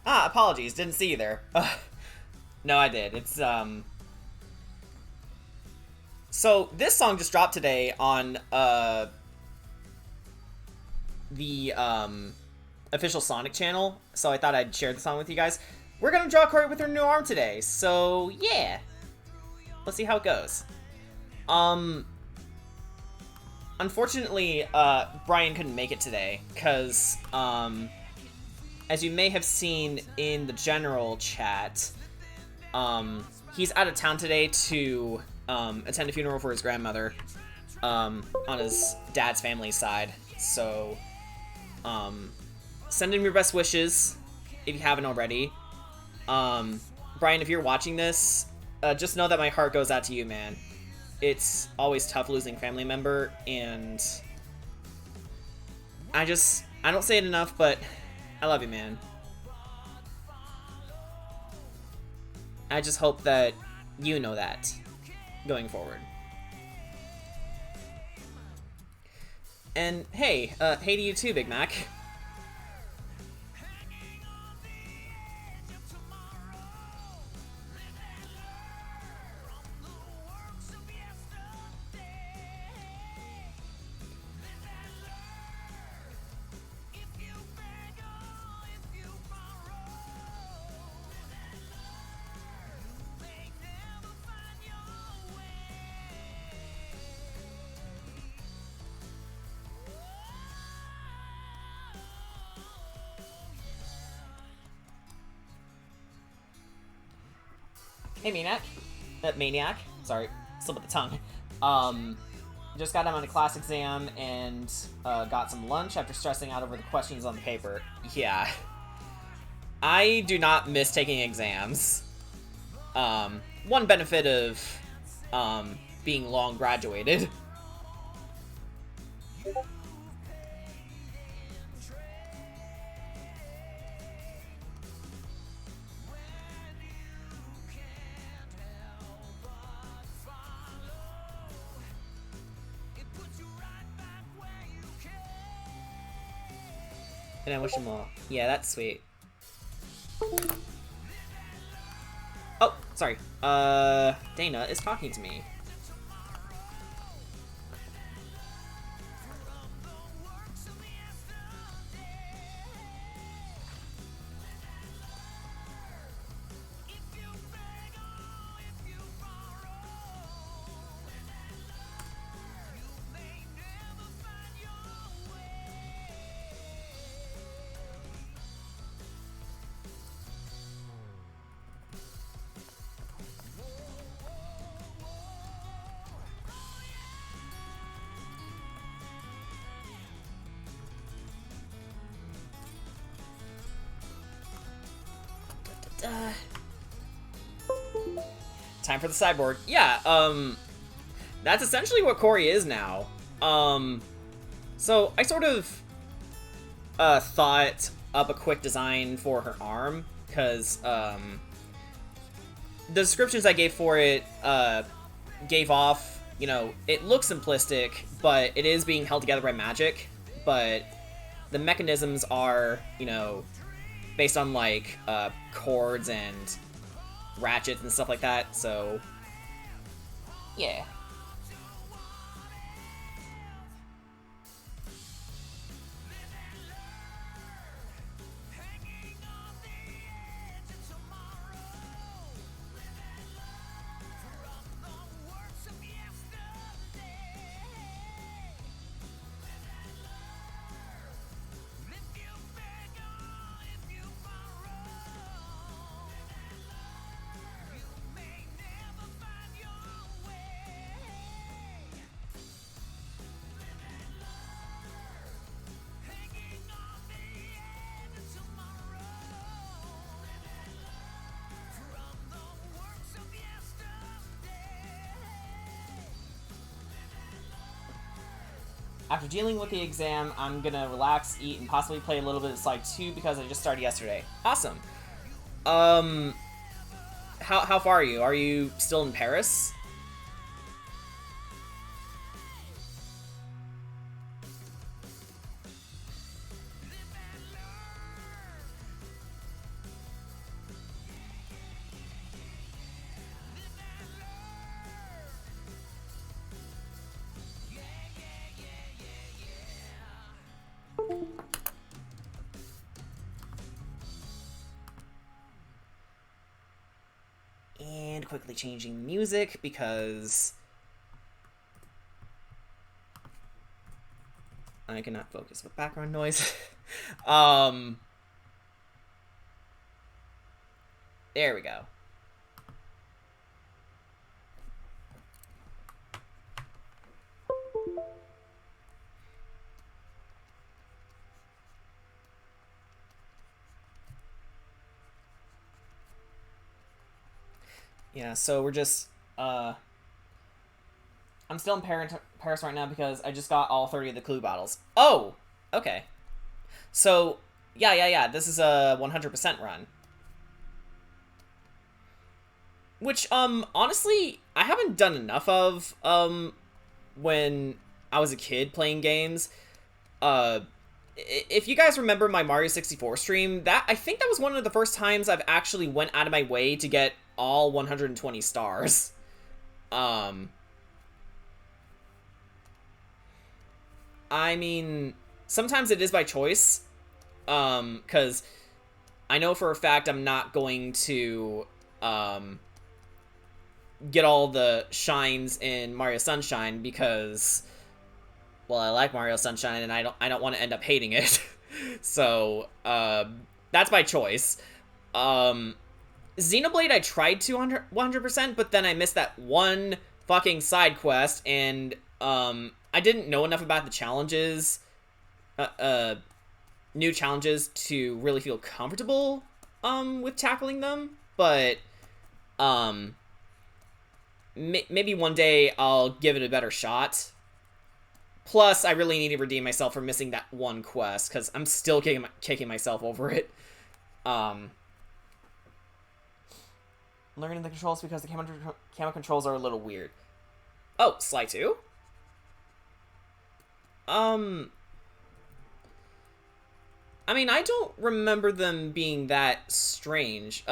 Ah, apologies, didn't see you there. No, I did. So this song just dropped today on the official Sonic channel, so I thought I'd share the song with you guys. We're gonna draw Korri with her new arm today, so yeah. Let's see how it goes. Unfortunately, Brian couldn't make it today, because, as you may have seen in the general chat, he's out of town today to, attend a funeral for his grandmother, on his dad's family side. So, send him your best wishes, if you haven't already. Brian, if you're watching this, just know that my heart goes out to you, man. It's always tough losing a family member, and I don't say it enough, but I love you, man. I just hope that you know that going forward. And hey, hey to you too, Big Mac. Hey, Maniac. Sorry, slip of the tongue. Just got done on a class exam and got some lunch after stressing out over the questions on the paper. Yeah. I do not miss taking exams. One benefit of being long graduated. And I wish them well. Yeah, that's sweet. Oh, sorry. Dana is talking to me. Time for the cyborg. Yeah, that's essentially what Korri is now. So I sort of thought up a quick design for her arm, because the descriptions I gave for it gave off, you know, it looks simplistic, but it is being held together by magic, but the mechanisms are, you know, based on, like, cords and ratchets and stuff like that, so yeah. After dealing with the exam, I'm gonna relax, eat, and possibly play a little bit of Slide 2 because I just started yesterday. Awesome. How far are you? Are you still in Paris? quickly changing music because I cannot focus with background noise. There we go. Yeah, so we're just, I'm still in Paris right now because I just got all 30 of the clue bottles. Oh! Okay. So, yeah, this is a 100% run. Which, honestly, I haven't done enough of, when I was a kid playing games. If you guys remember my Mario 64 stream, I think that was one of the first times I've actually went out of my way to get all 120 stars. I mean, sometimes it is by choice, because I know for a fact I'm not going to, get all the shines in Mario Sunshine because, well, I like Mario Sunshine and I don't want to end up hating it. So, that's by choice. Xenoblade I tried to 100%, but then I missed that one fucking side quest, and, I didn't know enough about the challenges, new challenges to really feel comfortable, with tackling them, but, maybe one day I'll give it a better shot. Plus, I really need to redeem myself for missing that one quest, because I'm still kicking myself over it. Learning the controls because the camera controls are a little weird. Oh, Sly 2? I mean, I don't remember them being that strange.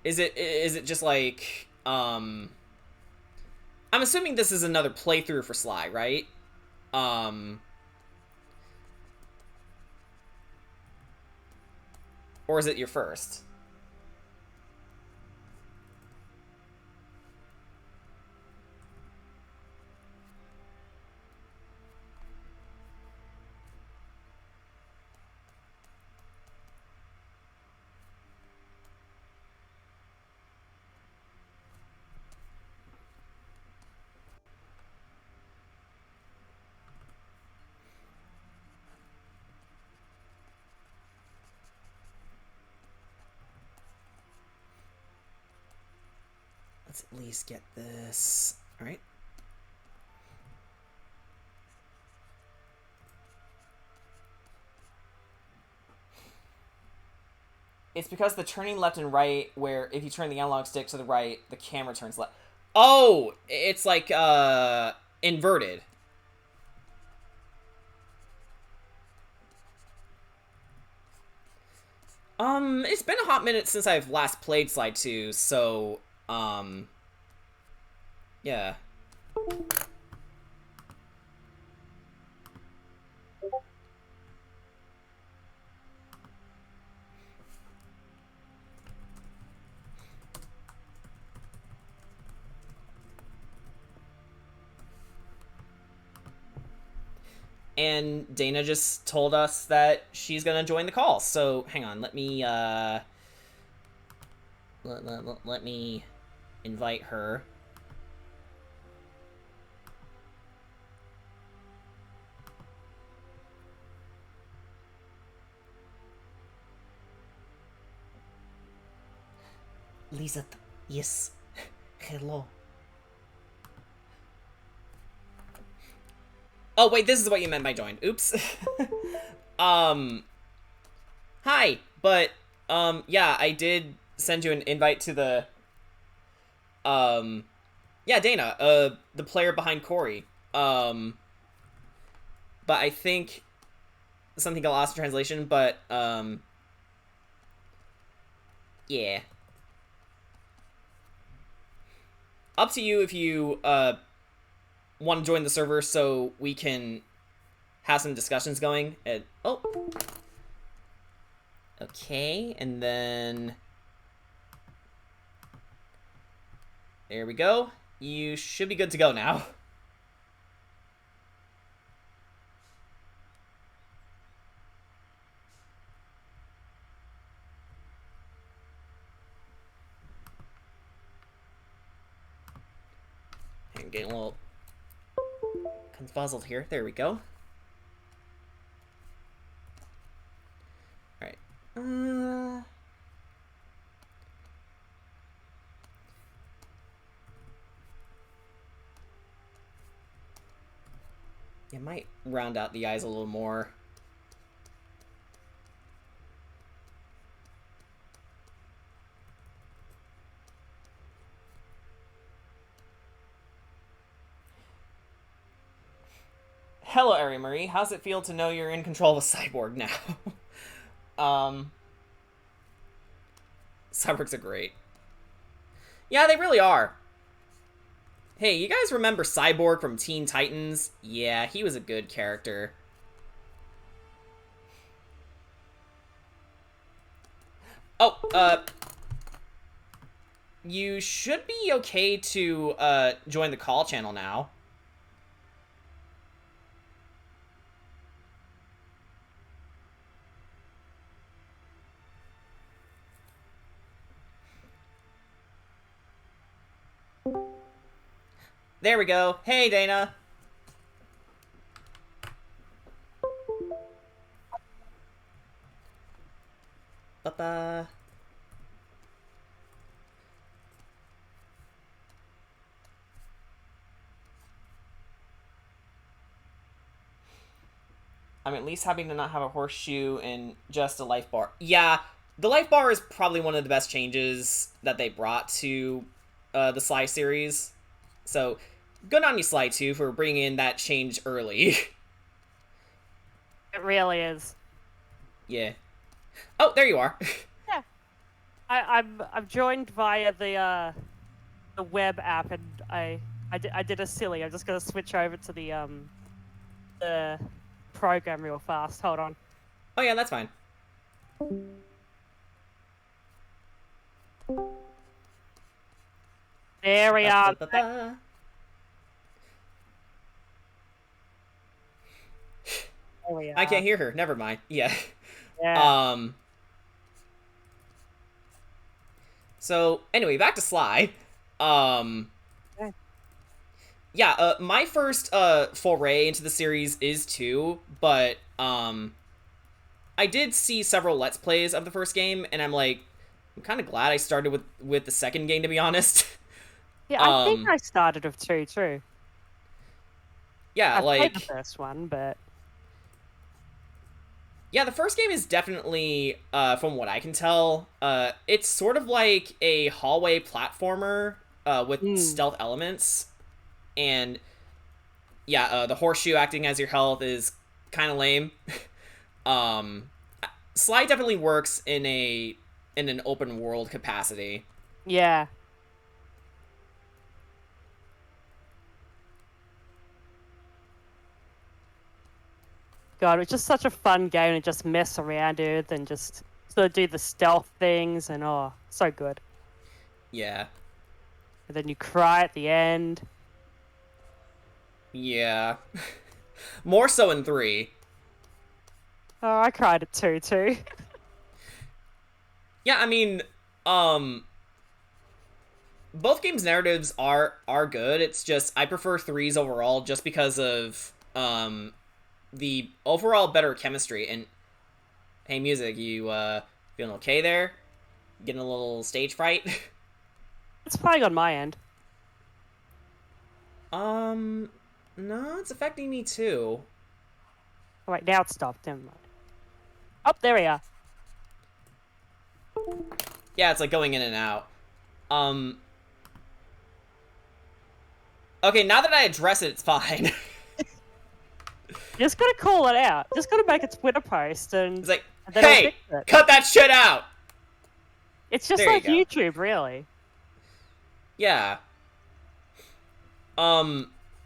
Is it just like, I'm assuming this is another playthrough for Sly, right? Or is it your first? Let's at least get this. All right. It's because the turning left and right, where if you turn the analog stick to the right, the camera turns left. Oh, it's like, inverted. It's been a hot minute since I've last played Slide 2, so, yeah. And Dana just told us that she's gonna join the call, so hang on, let me, let me invite her. Lisa, yes. Hello. Oh, wait, this is what you meant by joined. Oops. Hi, but, yeah, I did send you an invite to the, yeah, Dana, the player behind Korri. But I think something got lost in translation, but, yeah. Up to you if you, want to join the server so we can have some discussions going. And, oh. Okay, and then... There we go. You should be good to go now. I'm getting a little confuzzled here. There we go. Alright. You might round out the eyes a little more. Hello, Ari Marie. How's it feel to know you're in control of a cyborg now? Cyborgs are great. Yeah, they really are. Hey, you guys remember Cyborg from Teen Titans? Yeah, he was a good character. Oh, you should be okay to, join the call channel now. There we go. Hey, Dana. Ba-ba. I'm at least happy to not have a horseshoe and just a life bar. Yeah, the life bar is probably one of the best changes that they brought to the Sly series. So, good on you, Sly 2, for bringing in that change early. It really is. Yeah. Oh, there you are. Yeah. I'm joined via the web app, and I did a silly. I'm just gonna switch over to the program real fast. Hold on. Oh yeah, that's fine. There we are. Ba-ba-ba-ba. There we are. I can't hear her. Never mind. Yeah. Yeah. So anyway, back to Sly. Yeah, my first foray into the series is 2, but I did see several Let's Plays of the first game, and I'm kind of glad I started with the second game, to be honest. Yeah, I think I started with 2 too. Yeah, I played the first one, but yeah, the first game is definitely, from what I can tell, it's sort of like a hallway platformer with stealth elements. And yeah, the horseshoe acting as your health is kind of lame. Sly definitely works in an open world capacity. yeah. God, it's just such a fun game to just mess around with and just sort of do the stealth things, and oh, so good. Yeah. And then you cry at the end. Yeah. More so in 3. Oh, I cried at 2 too. Yeah, I mean, both games' narratives are good. It's just I prefer 3's overall just because of the overall better chemistry. And hey, music, you feeling okay there? Getting a little stage fright? It's playing on my end. No, it's affecting me too. Oh, wait, now it's stopped. Never mind. Oh, there we are. Yeah, it's like going in and out. Okay, now that I address it, it's fine. You just gotta call it out. Just gotta make a Twitter post and It's like, and then it'll hey, fix it. cut that shit out! It's just There you like go. YouTube, really. Yeah.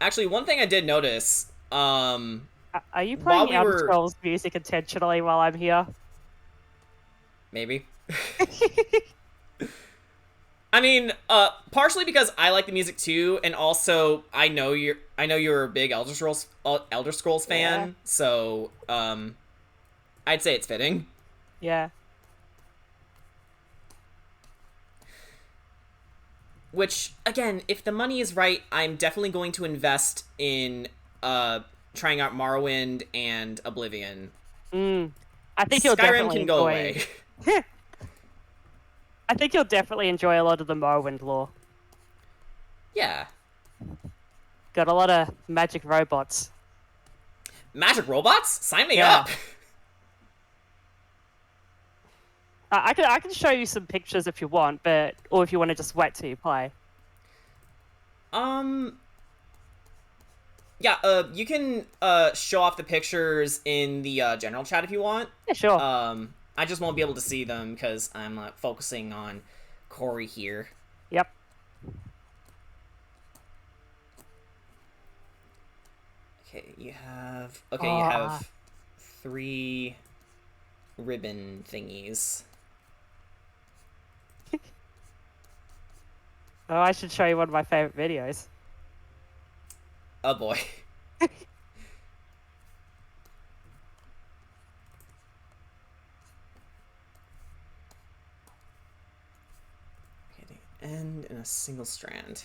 Actually, one thing I did notice, Are you playing While we Elder were- Scrolls music intentionally while I'm here? maybe. I mean, partially because I like the music too, and also I know you're a big Elder Scrolls fan, Yeah. so I'd say it's fitting. Yeah. Which, again, if the money is right, I'm definitely going to invest in trying out Morrowind and Oblivion. I think you'll Skyrim definitely can go enjoy. away. I think you'll definitely enjoy a lot of the Morrowind lore. Yeah. Got a lot of magic robots. Magic robots? Sign me Yeah. up! I can show you some pictures if you want, or if you want to just wait till you play. Yeah, you can show off the pictures in the general chat if you want. Yeah, sure. I just won't be able to see them because I'm focusing on Korri here. Yep. Okay, you have 3 ribbon thingies. Oh, I should show you one of my favorite videos. Oh boy. End in a single strand.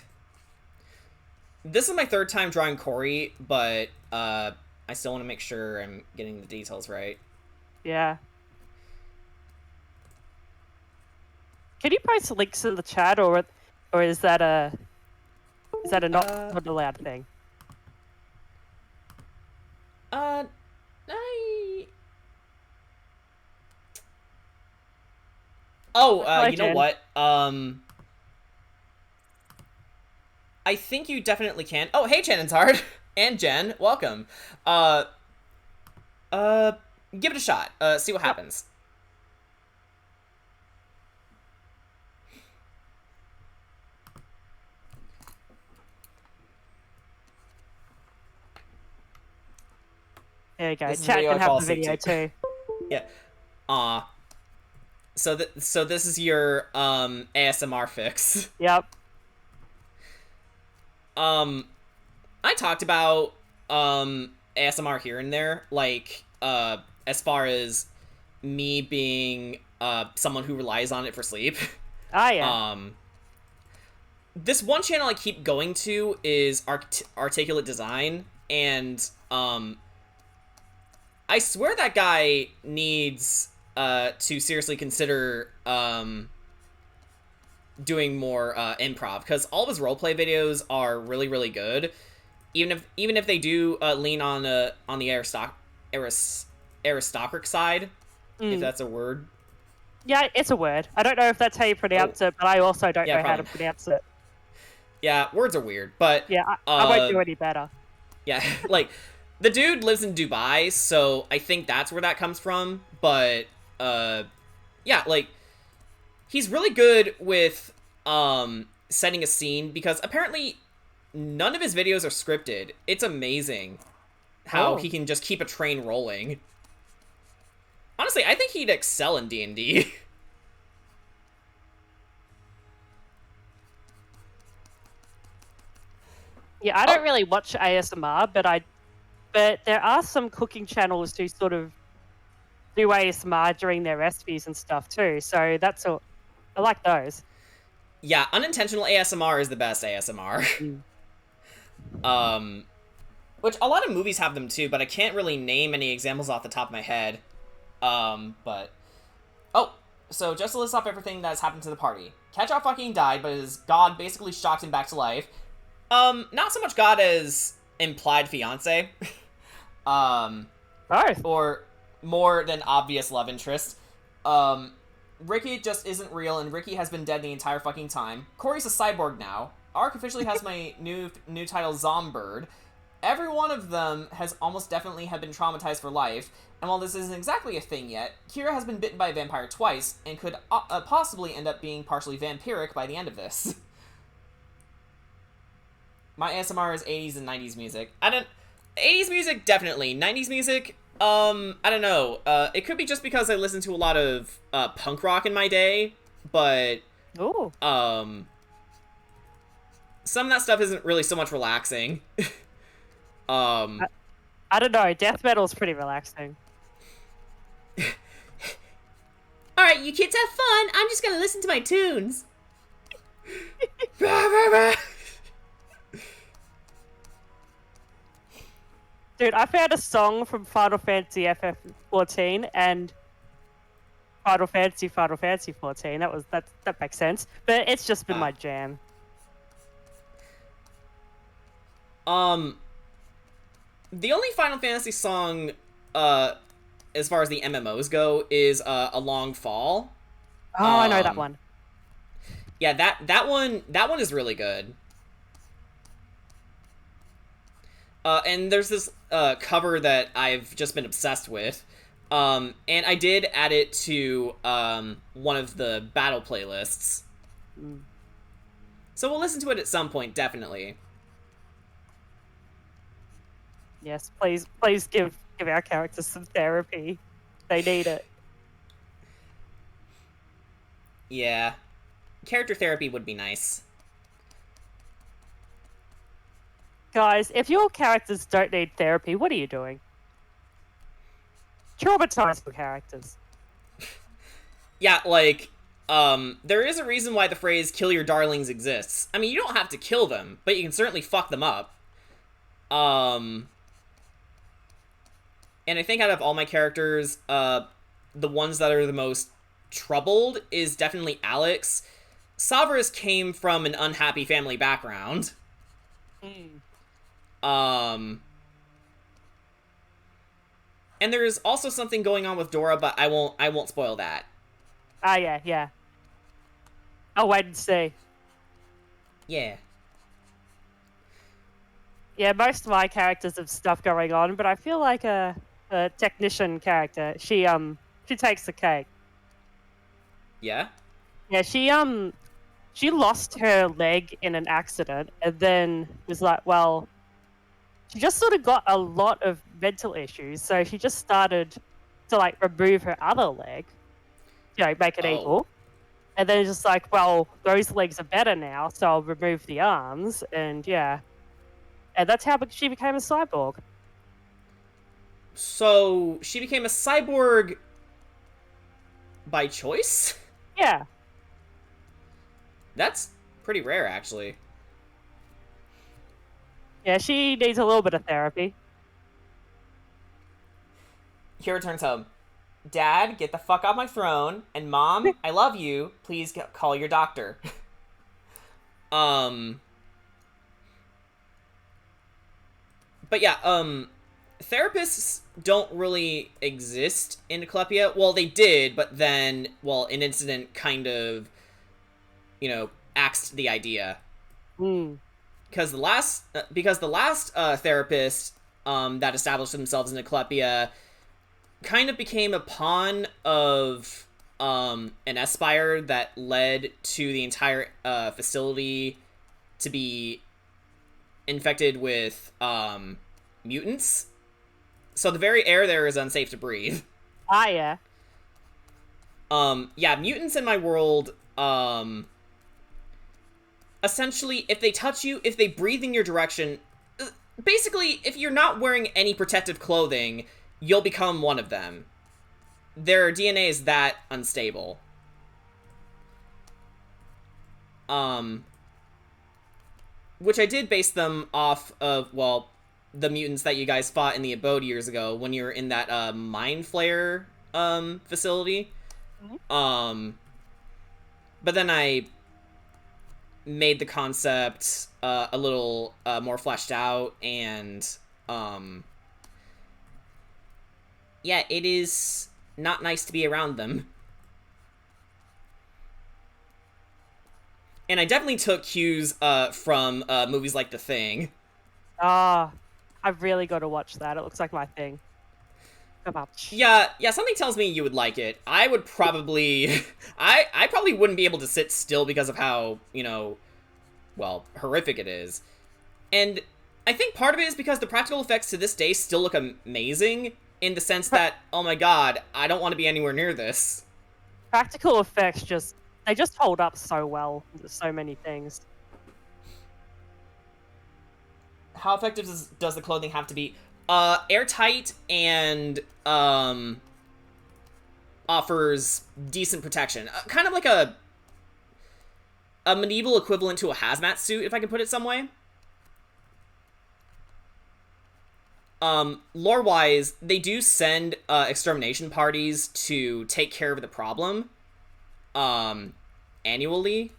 This is my 3rd time drawing Korri, but I still want to make sure I'm getting the details right. Yeah. Can you post links in the chat, or is that a not allowed thing? You know what? I think you definitely can. Oh, hey, Chanantard and Jen, welcome. Give it a shot. See what happens. There you go. This is Chat video can I fall have the asleep video to. too. Yeah. So this is your ASMR fix. Yep. I talked about ASMR here and there, like as far as me being someone who relies on it for sleep. Ah, yeah. This one channel I keep going to is Articulate Design, and I swear that guy needs to seriously consider doing more improv, because all of his roleplay videos are really, really good, even if they do lean on the aristocratic side, if that's a word. Yeah, it's a word. I don't know if that's how you pronounce it, but I also don't know how to pronounce it. Yeah, words are weird, but yeah, I won't do any better. Yeah, like, the dude lives in Dubai, so I think that's where that comes from, but yeah, like, he's really good with setting a scene, because apparently none of his videos are scripted. It's amazing how he can just keep a train rolling. Honestly, I think he'd excel in D&D. Yeah, I don't really watch ASMR, but there are some cooking channels who sort of do ASMR during their recipes and stuff too. So that's all. I like those. Yeah, unintentional ASMR is the best ASMR. Which a lot of movies have them too, but I can't really name any examples off the top of my head. But so just to list off everything that's happened to the party. Ketchup fucking died, but his god basically shocked him back to life. Not so much god as implied fiance. Or more than obvious love interest. Ricky just isn't real, and Ricky has been dead the entire fucking time. Korri's a cyborg now. Ark officially has my new title, Zombird. Every one of them has almost definitely have been traumatized for life, and while this isn't exactly a thing yet, Kira has been bitten by a vampire twice, and could possibly end up being partially vampiric by the end of this. My ASMR is 80s and 90s music. 80s music, definitely. 90s music, I don't know. It could be just because I listened to a lot of punk rock in my day, but Ooh. some of that stuff isn't really so much relaxing. I don't know. Death metal's pretty relaxing. All right, you kids have fun. I'm just gonna listen to my tunes. Dude, I found a song from Final Fantasy FF14 and Final Fantasy 14. That makes sense. But it's just been my jam. The only Final Fantasy song, as far as the MMOs go, is A Long Fall. Oh, I know that one. Yeah, that one is really good. And there's this cover that I've just been obsessed with. And I did add it to one of the battle playlists. So we'll listen to it at some point, definitely. Yes, please give our characters some therapy. They need it. Yeah. Character therapy would be nice. Guys, if your characters don't need therapy, what are you doing? Traumatize your characters. Yeah, like, there is a reason why the phrase kill your darlings exists. I mean, you don't have to kill them, but you can certainly fuck them up. And I think out of all my characters, the ones that are the most troubled is definitely Alex. Savras came from an unhappy family background. And there's also something going on with Dora, but I won't spoil that. Ah, yeah. I'll wait and see. Yeah. Yeah, most of my characters have stuff going on, but I feel like a technician character, she takes the cake. Yeah? Yeah, she lost her leg in an accident and then was like, well, she just sort of got a lot of mental issues, so she just started to like remove her other leg, make it equal. And then it's just like, well, those legs are better now, so I'll remove the arms, and yeah. And that's how she became a cyborg. So, she became a cyborg by choice? Yeah. That's pretty rare, actually. Yeah, she needs a little bit of therapy. He returns home. Dad, get the fuck off my throne. And Mom, I love you. Please call your doctor. But yeah, therapists don't really exist in Eclipia. Well, they did, but then, well, an incident kind of, axed the idea. Because the last therapist that established themselves in Eclipia kind of became a pawn of an Espire that led to the entire facility to be infected with mutants. So the very air there is unsafe to breathe. Ah, yeah. Yeah, mutants in my world, essentially, if they touch you, if they breathe in your direction, basically, if you're not wearing any protective clothing, you'll become one of them. Their DNA is that unstable. Which I did base them off of, well, the mutants that you guys fought in the Abode years ago when you were in that, Mind Flayer, facility. But then I made the concept a little more fleshed out, and yeah, it is not nice to be around them. And I definitely took cues from movies like The Thing. I've really got to watch that. It looks like my thing. Yeah, something tells me you would like it. I would probably... I probably wouldn't be able to sit still because of how, well, horrific it is. And I think part of it is because the practical effects to this day still look amazing, in the sense that, oh my god, I don't want to be anywhere near this. Practical effects they just hold up so well. There's so many things. How effective does the clothing have to be? Airtight and offers decent protection. Kind of like a medieval equivalent to a hazmat suit, if I can put it some way. Lore-wise, they do send extermination parties to take care of the problem annually,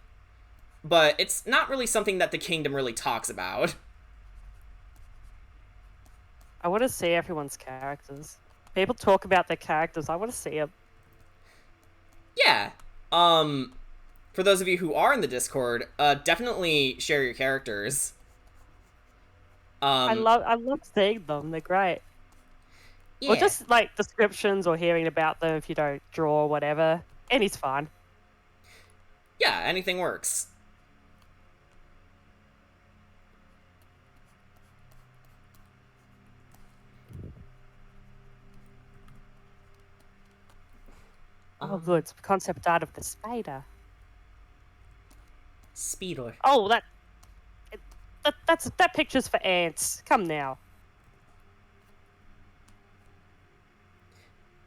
but it's not really something that the kingdom really talks about. I want to see everyone's characters. People talk about their characters. I want to see them. Yeah. For those of you who are in the Discord, definitely share your characters. I love seeing them. They're great. Yeah. Or just like descriptions or hearing about them if you don't draw or whatever. Any's fine. Yeah, anything works. Oh, good. It's concept art of the spider. Speeder. Oh, that picture's for ants. Come now.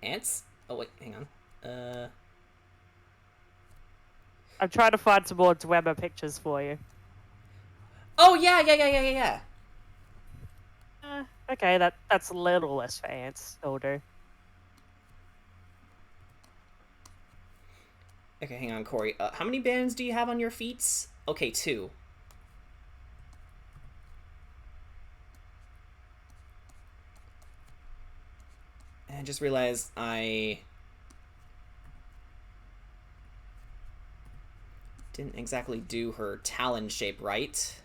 Ants? Oh, wait, hang on. I'm trying to find some more Dwemer pictures for you. Oh, yeah. Okay, that's a little less for ants. It'll do. Okay, hang on, Korri. How many bands do you have on your feet? Okay, 2. And I just realized I didn't exactly do her talon shape right.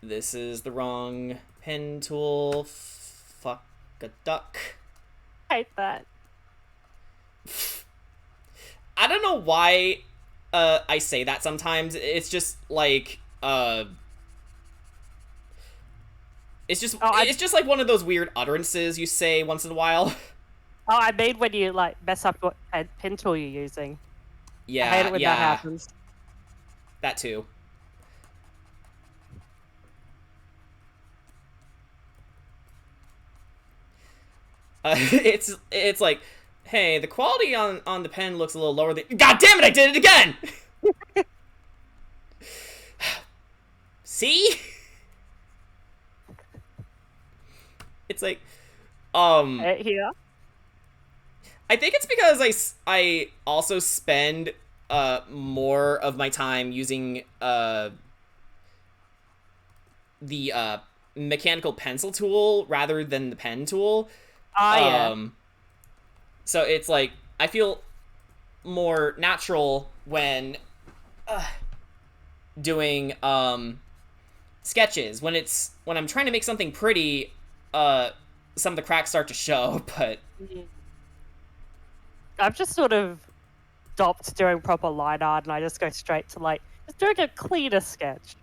This is the wrong pen tool. Fuck a duck. I hate that. I don't know why I say that sometimes. It's just like it's just like one of those weird utterances you say once in a while. Oh, I mean when you like mess up what pen tool you're using. Yeah, I hate it when that happens. That too. It's like, hey, the quality on the pen looks a little lower than. God damn it! I did it again. See? It's like, Here. I think it's because I also spend more of my time using the mechanical pencil tool rather than the pen tool. Yeah. So it's like I feel more natural when doing sketches. When I'm trying to make something pretty, some of the cracks start to show. But I've just sort of stopped doing proper line art, and I just go straight to like just doing a cleaner sketch.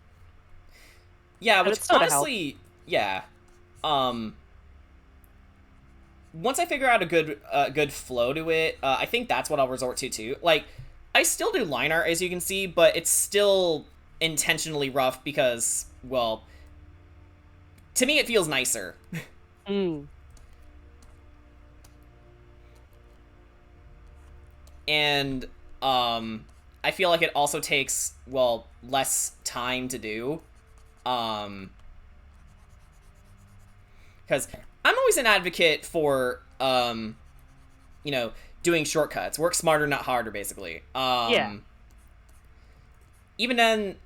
Yeah, and which honestly, yeah. Once I figure out a good flow to it, I think that's what I'll resort to too. Like, I still do line art, as you can see, but it's still intentionally rough because, well, to me it feels nicer. And I feel like it also takes, well, less time to do. Because I'm always an advocate for, doing shortcuts. Work smarter, not harder, basically. Yeah. Even then,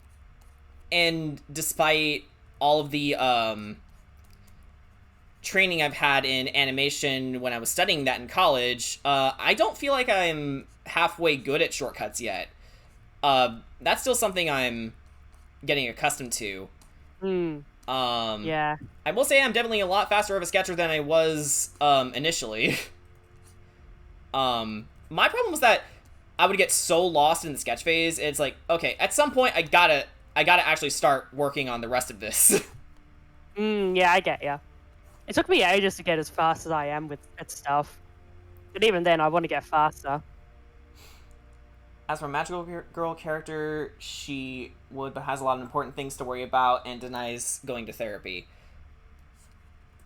and despite all of the training I've had in animation when I was studying that in college, I don't feel like I'm halfway good at shortcuts yet. That's still something I'm getting accustomed to. Yeah. I will say I'm definitely a lot faster of a sketcher than I was initially. My problem was that I would get so lost in the sketch phase. It's like, okay, at some point I gotta actually start working on the rest of this. Yeah, I get ya. It took me ages to get as fast as I am with stuff. But even then, I want to get faster. As for Magical Girl character, she would, but has a lot of important things to worry about and denies going to therapy.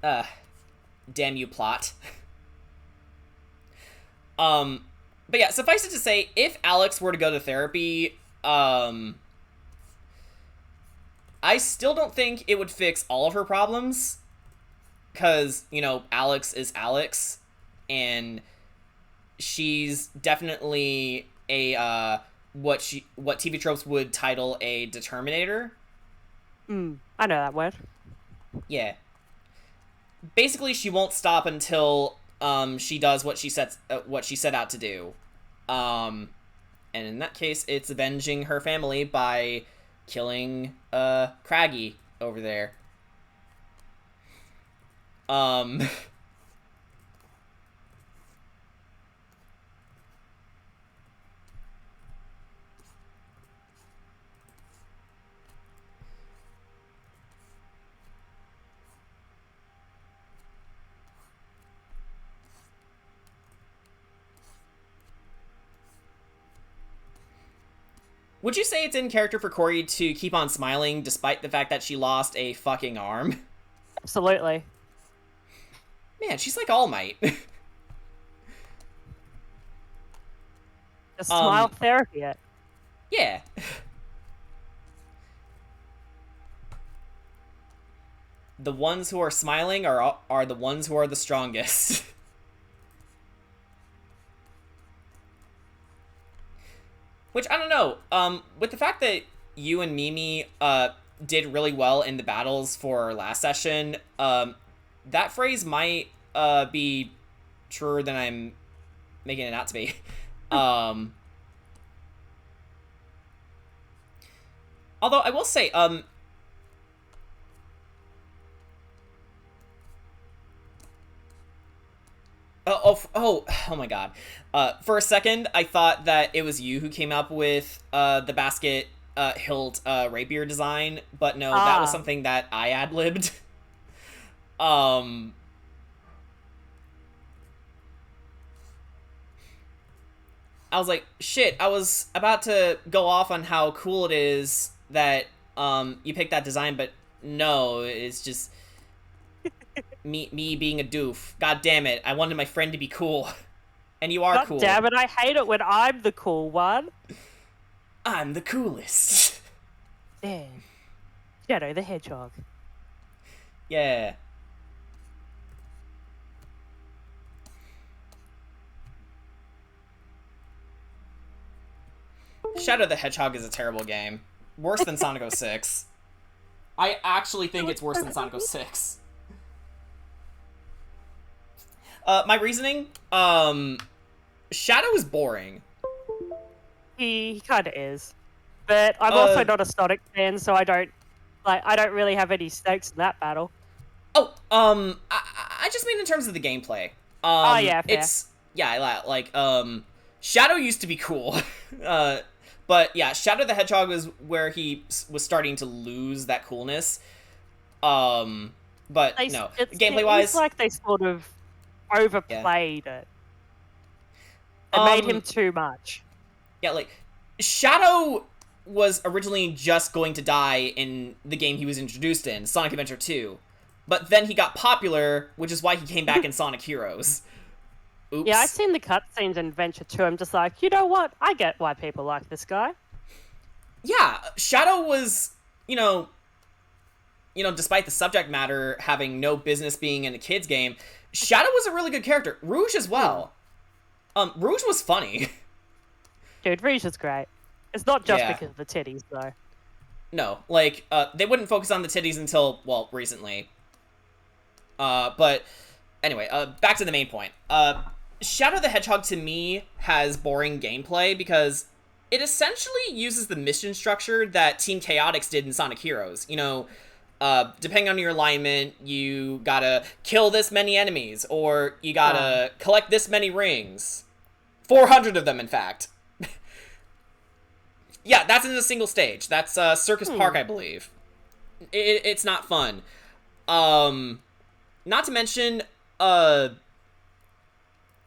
Damn you, plot. But yeah, suffice it to say, if Alex were to go to therapy, I still don't think it would fix all of her problems. Because, you know, Alex is Alex, and she's definitely a, what TV tropes would title a determinator. I know that word. Yeah. Basically, she won't stop until she does what she set out to do. And in that case, it's avenging her family by killing Craggy over there. Would you say it's in character for Korri to keep on smiling despite the fact that she lost a fucking arm? Absolutely. Man, she's like All Might. Just smile therapy it. Yeah. The ones who are smiling are the ones who are the strongest. Which, I don't know, with the fact that you and Mimi, did really well in the battles for our last session, that phrase might, be truer than I'm making it out to be. Although, I will say, oh my god. For a second, I thought that it was you who came up with the basket hilt rapier design, but no, that was something that I ad-libbed. I was like, shit, I was about to go off on how cool it is that you picked that design, but no, it's just me being a doof. God damn it, I wanted my friend to be cool. And you are God cool. Damn it, I hate it when I'm the cool one. I'm the coolest. Damn. Shadow the Hedgehog. Yeah. Shadow the Hedgehog is a terrible game. Worse than Sonic 06. I actually think it's worse than Sonic 06. My reasoning, Shadow is boring. He kind of is. But I'm also not a Sonic fan, so I don't really have any stakes in that battle. Oh, I just mean in terms of the gameplay. Yeah, fair. Shadow used to be cool. But yeah, Shadow the Hedgehog was where he was starting to lose that coolness. But no, gameplay-wise, it's like they sort of overplayed it. It made him too much. Yeah, like, Shadow was originally just going to die in the game he was introduced in, Sonic Adventure 2. But then he got popular, which is why he came back in Sonic Heroes. Oops. Yeah, I've seen the cutscenes in Adventure 2. I'm just like, you know what? I get why people like this guy. Yeah, Shadow was, despite the subject matter having no business being in a kid's game, Shadow was a really good character. Rouge as well. Rouge was funny. Dude, Rouge is great. It's not just because of the titties, though. No, like, they wouldn't focus on the titties until, well, recently. But, anyway, back to the main point. Shadow the Hedgehog, to me, has boring gameplay because it essentially uses the mission structure that Team Chaotix did in Sonic Heroes. depending on your alignment, you gotta kill this many enemies, or you gotta collect this many rings. 400 of them, in fact. Yeah, that's in a single stage. That's Circus Park, I believe. It's not fun. Not to mention, while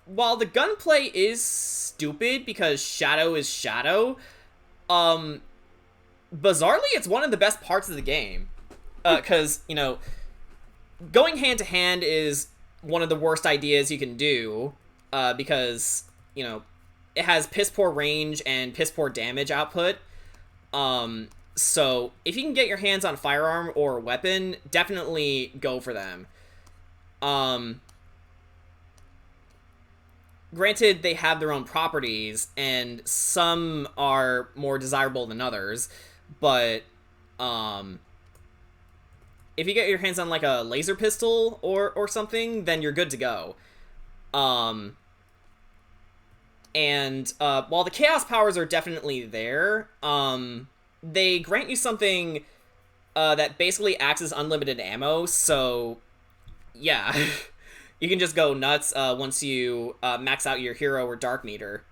the gunplay is stupid because Shadow is Shadow, bizarrely, it's one of the best parts of the game. Because, you know, going hand-to-hand is one of the worst ideas you can do, because, you know, it has piss-poor range and piss-poor damage output. So, if you can get your hands on a firearm or a weapon, definitely go for them. Granted, they have their own properties, and some are more desirable than others, but, if you get your hands on, like, a laser pistol or something, then you're good to go. And while the chaos powers are definitely there, they grant you something that basically acts as unlimited ammo, so yeah. You can just go nuts once you max out your hero or dark meter.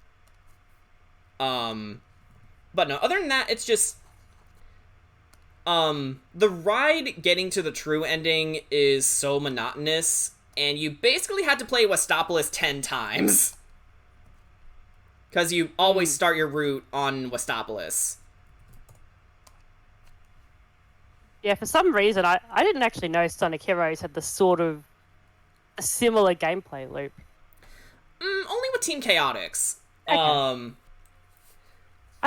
But no, other than that, it's just... the ride getting to the true ending is so monotonous, and you basically had to play Westopolis 10 times. Because you always start your route on Westopolis. Yeah, for some reason, I didn't actually know Sonic Heroes had the sort of a similar gameplay loop. Only with Team Chaotix. Okay. I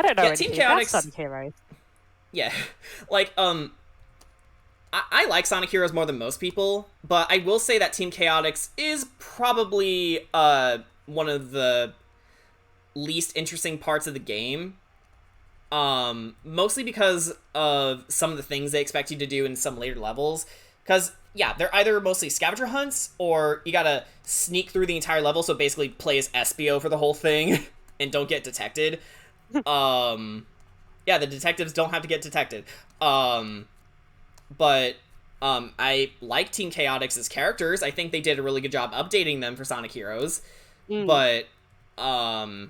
don't know anything about Sonic Heroes. Yeah, like, I like Sonic Heroes more than most people, but I will say that Team Chaotix is probably, one of the least interesting parts of the game. Mostly because of some of the things they expect you to do in some later levels. Because, yeah, they're either mostly scavenger hunts, or you gotta sneak through the entire level, so basically play as Espio for the whole thing, and don't get detected. Yeah, the detectives don't have to get detected. But, I like Team Chaotix's characters. I think they did a really good job updating them for Sonic Heroes. But, other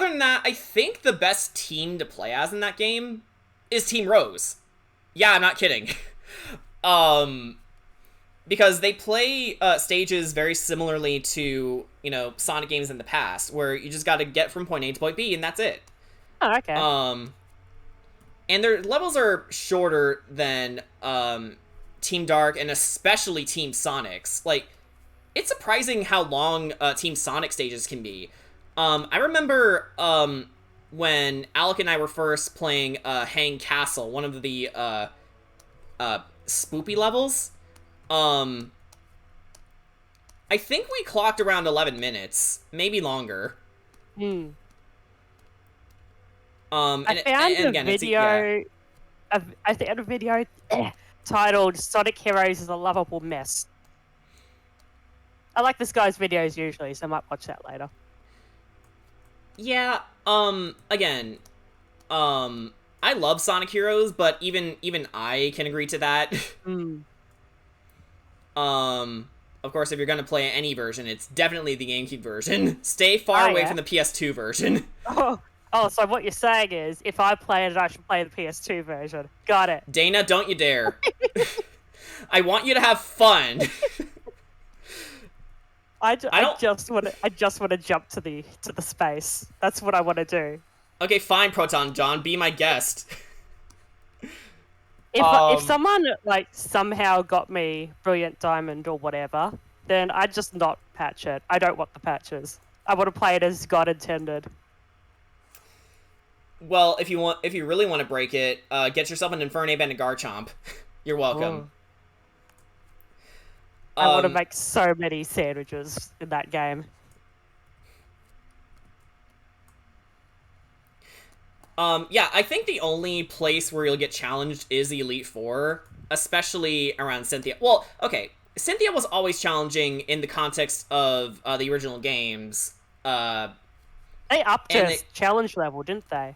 than that, I think the best team to play as in that game is Team Rose. Yeah, I'm not kidding. Because they play stages very similarly to, you know, Sonic games in the past, where you just gotta get from point A to point B, and that's it. Oh, okay. And their levels are shorter than Team Dark, and especially Team Sonic's. Like, it's surprising how long Team Sonic stages can be. I remember when Alec and I were first playing Hang Castle, one of the spoopy levels. I think we clocked around 11 minutes, maybe longer. I found a video. I found a video titled "Sonic Heroes is a Lovable Mess." I like this guy's videos usually, so I might watch that later. Yeah, again, I love Sonic Heroes, but even I can agree to that. Of course, if you're gonna play any version, it's definitely the GameCube version. Stay far away from the PS2 version. Oh, so what you're saying is, if I play it, I should play the PS2 version. Got it. Dana, don't you dare. I want you to have fun. I just want to jump to the space. That's what I want to do. Okay, fine, Proton John, be my guest. If someone like somehow got me Brilliant Diamond or whatever, then I'd just not patch it. I don't want the patches. I want to play it as God intended. Well, if you really want to break it, get yourself an Infernape and a Garchomp. You're welcome. I want to make so many sandwiches in that game. Yeah, I think the only place where you'll get challenged is the Elite Four, especially around Cynthia. Well, okay, Cynthia was always challenging in the context of the original games. They upped her challenge level, didn't they?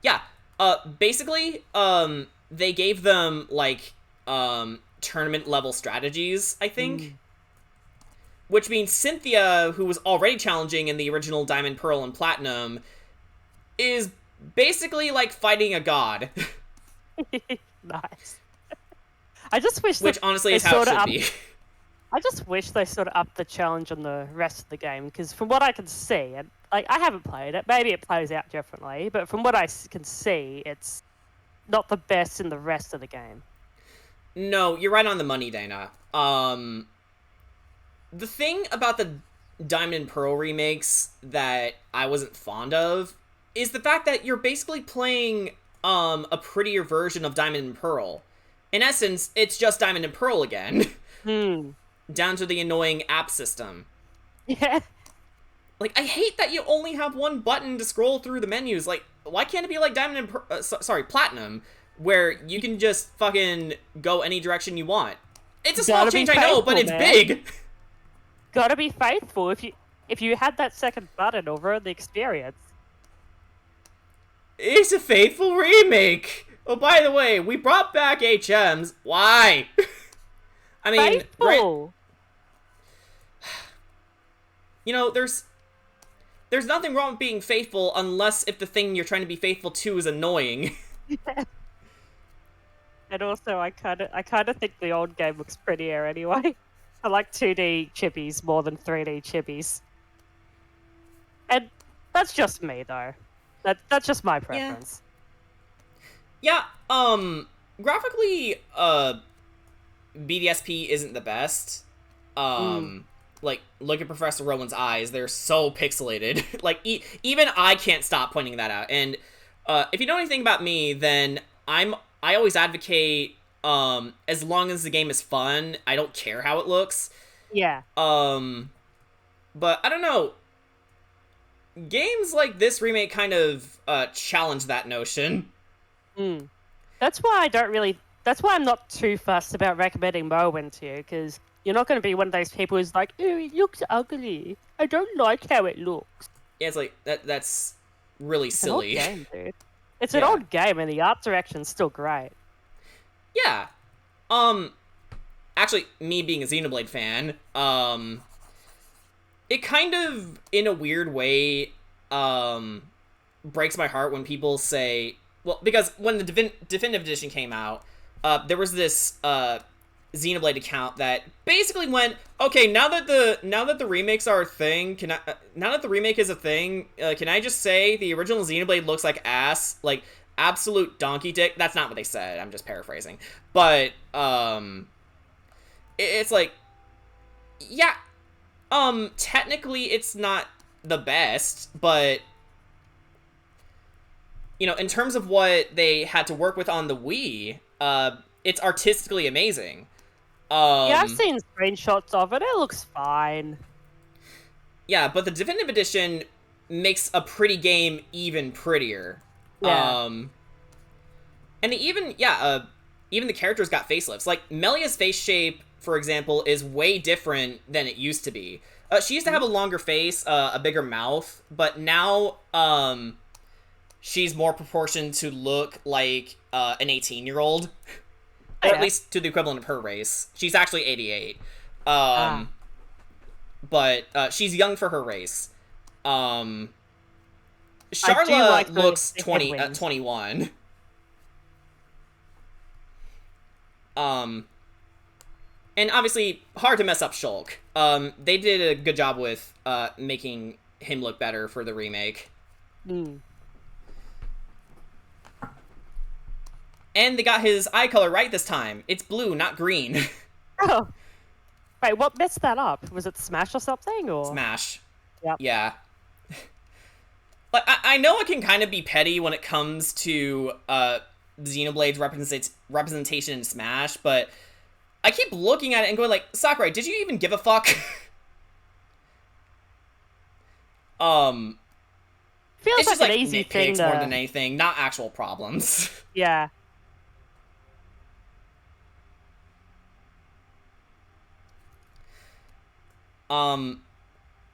Yeah. Basically, they gave them, like, tournament level strategies, I think. Which means Cynthia, who was already challenging in the original Diamond, Pearl, and Platinum, is basically like fighting a god. Nice. I just wish Which honestly is how it should be. I just wish they sort of upped the challenge on the rest of the game, because from what I can see, and like I haven't played it, maybe it plays out differently, but from what I can see, it's not the best in the rest of the game. No, you're right on the money, Dana. The thing about the Diamond and Pearl remakes that I wasn't fond of is the fact that you're basically playing a prettier version of Diamond and Pearl. In essence, it's just Diamond and Pearl again. Down to the annoying app system. Yeah. Like, I hate that you only have one button to scroll through the menus. Like, why can't it be like Diamond and Platinum, where you can just fucking go any direction you want? It's a small change, I know, but it's big. Gotta be faithful. If you had that second button over the experience. It's a faithful remake. Oh, by the way, we brought back HMs. Why? I mean, faithful. You know, there's nothing wrong with being faithful unless if the thing you're trying to be faithful to is annoying. And also, I kind of think the old game looks prettier anyway. I like 2D chippies more than 3D chippies. And that's just me, though. That's just my preference. Yeah, graphically, BDSP isn't the best. Like, look at Professor Rowan's eyes. They're so pixelated. Like, even I can't stop pointing that out. And, if you know anything about me, then I always advocate, as long as the game is fun, I don't care how it looks. Yeah. But I don't know. Games like this remake kind of, challenge that notion. That's why I'm not too fussed about recommending Morrowind to you, because you're not going to be one of those people who's like, oh, it looks ugly. I don't like how it looks. Yeah, it's like, that's really silly. It's an old game, dude. It's an old game, and the art direction's still great. Yeah. Actually, me being a Xenoblade fan, it kind of, in a weird way, breaks my heart when people say, well, because when the Definitive Edition came out, there was this, Xenoblade account that basically went, okay, now that the remakes are a thing, now that the remake is a thing, can I just say the original Xenoblade looks like ass, like absolute donkey dick? That's not what they said. I'm just paraphrasing, but it's like, yeah, technically it's not the best, but you know, in terms of what they had to work with on the Wii, it's artistically amazing. Yeah, I've seen screenshots of it. It looks fine. Yeah, but the Definitive Edition makes a pretty game even prettier. Yeah. And even the characters got facelifts. Like, Melia's face shape, for example, is way different than it used to be. She used to have a longer face, a bigger mouth, but now, she's more proportioned to look like, an 18-year-old. Or at least to the equivalent of her race. She's actually 88. But she's young for her race. Charla looks 21. And obviously, hard to mess up Shulk. They did a good job with making him look better for the remake. And they got his eye color right this time. It's blue, not green. Oh. Wait, what messed that up? Was it Smash or something? Or Smash. Yep. Yeah. Like, I know it can kind of be petty when it comes to Xenoblade's representation in Smash, but I keep looking at it and going like, Sakurai, did you even give a fuck? Feels it's like just an like easy nitpicks thing more than anything, not actual problems. Yeah.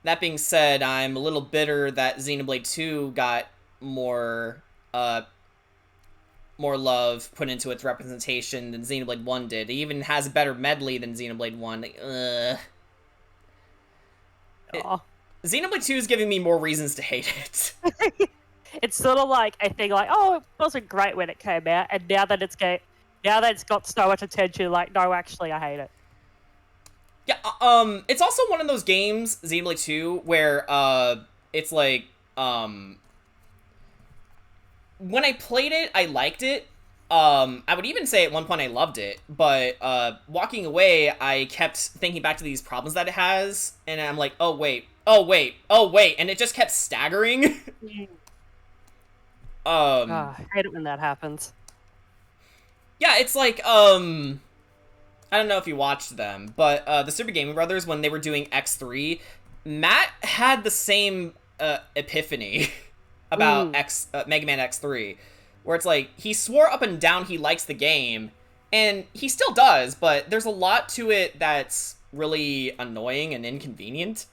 That being said, I'm a little bitter that Xenoblade 2 got more more love put into its representation than Xenoblade 1 did. It even has a better medley than Xenoblade 1. Xenoblade 2 is giving me more reasons to hate it. It's sort of like a thing like, oh, it wasn't great when it came out, and now that it's got so much attention, like, no, actually, I hate it. Yeah, it's also one of those games, Xenoblade 2, where, it's like, when I played it, I liked it. I would even say at one point I loved it, but, walking away, I kept thinking back to these problems that it has, and I'm like, oh, wait, and it just kept staggering. I hate it when that happens. Yeah, it's like, I don't know if you watched them, but, the Super Gaming Brothers, when they were doing X3, Matt had the same, epiphany about Mega Man X3, where it's like, he swore up and down he likes the game, and he still does, but there's a lot to it that's really annoying and inconvenient.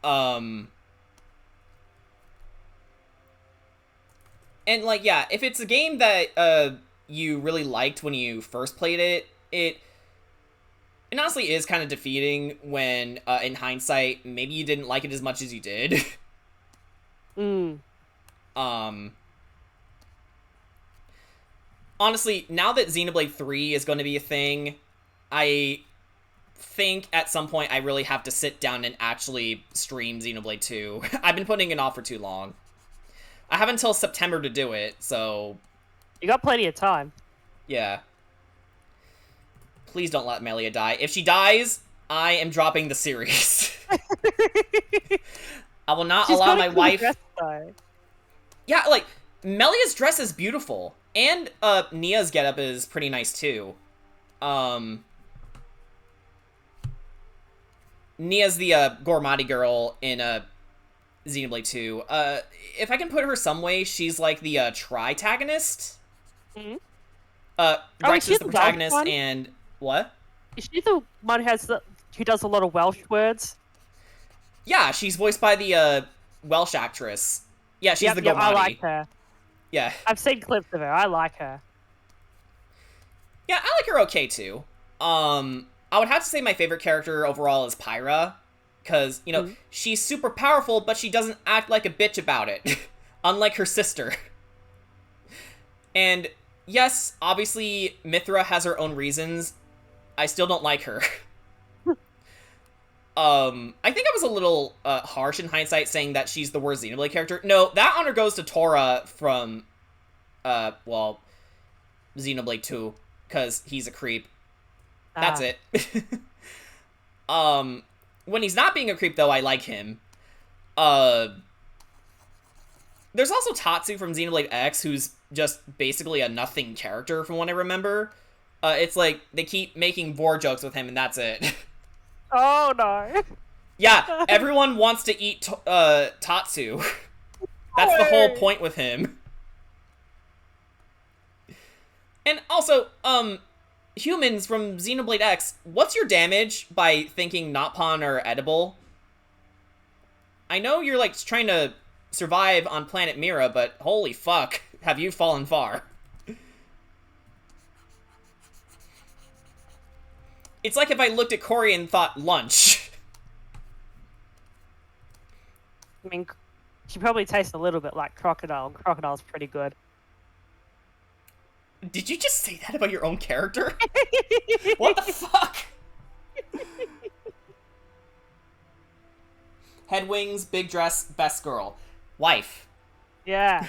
And, like, yeah, if it's a game that, you really liked when you first played it, it honestly is kind of defeating when, in hindsight, maybe you didn't like it as much as you did. Honestly, now that Xenoblade 3 is going to be a thing, I think at some point I really have to sit down and actually stream Xenoblade 2. I've been putting it off for too long. I have until September to do it, so... You got plenty of time. Yeah. Please don't let Melia die. If she dies, I am dropping the series. I will not allow my wife... Yeah, like, Melia's dress is beautiful. And, Nia's getup is pretty nice, too. Nia's the, Gormati girl in, Xenoblade 2. If I can put her some way, she's like the, tritagonist. Rex is the protagonist, and... What? Is she the one who does a lot of Welsh words? Yeah, she's voiced by the, Welsh actress. Yeah, she's the Gormati. I like her. Yeah. I've seen clips of her. I like her. Yeah, I like her okay, too. I would have to say my favorite character overall is Pyra. Because, you know, she's super powerful, but she doesn't act like a bitch about it. Unlike her sister. And, yes, obviously, Mithra has her own reasons. I still don't like her. I think I was a little, harsh in hindsight saying that she's the worst Xenoblade character. No, that honor goes to Tora from, well, Xenoblade 2. Because he's a creep. That's it. When he's not being a creep, though, I like him. There's also Tatsu from Xenoblade X, who's just basically a nothing character, from what I remember. It's like, they keep making vor jokes with him, and that's it. Oh, no. Yeah, everyone wants to eat, Tatsu. That's the whole point with him. And also, humans from Xenoblade X, what's your damage by thinking Notpon are edible? I know you're, like, trying to survive on planet Mira, but holy fuck, have you fallen far. It's like if I looked at Korri and thought lunch. I mean, she probably tastes a little bit like crocodile. Crocodile's pretty good. Did you just say that about your own character? What the fuck? Head wings, big dress, best girl. Wife. Yeah.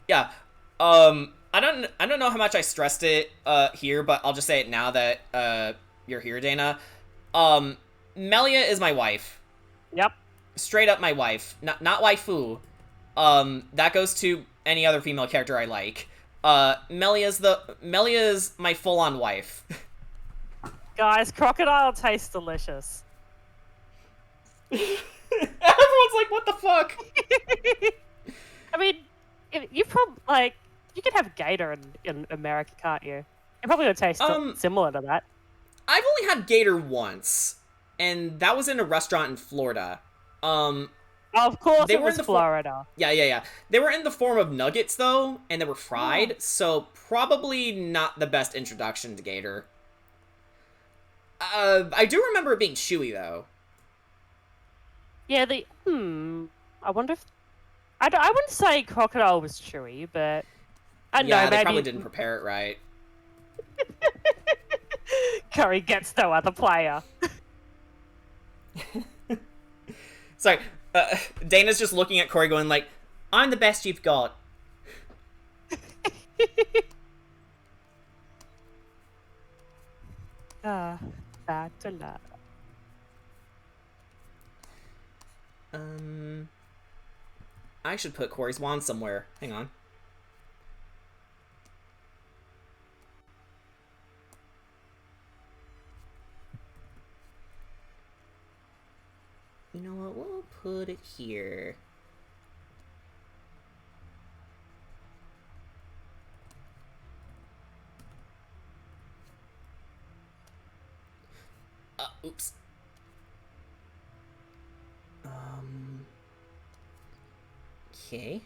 Yeah. I don't know how much I stressed it here, but I'll just say it now that you're here, Dana. Melia is my wife. Yep. Straight up my wife. Not waifu. That goes to any other female character I like. Melia's my full-on wife. Guys, crocodile tastes delicious. Everyone's like, what the fuck? I mean, you probably, like, you can have gator in America, can't you? It probably would taste similar to that. I've only had gator once, and that was in a restaurant in Florida. Of course They it were was in the Florida. Yeah. They were in the form of nuggets, though, and they were fried, so probably not the best introduction to gator. I do remember it being chewy, though. Yeah, I wonder if... I wouldn't say crocodile was chewy, but... I don't know, Yeah, they maybe... probably didn't prepare it right. Korri gets no other player. Sorry, Dana's just looking at Korri going like, I'm the best you've got. That's a lot. I should put Korri's wand somewhere. Hang on. You know what? We'll put it here. Oops. Okay.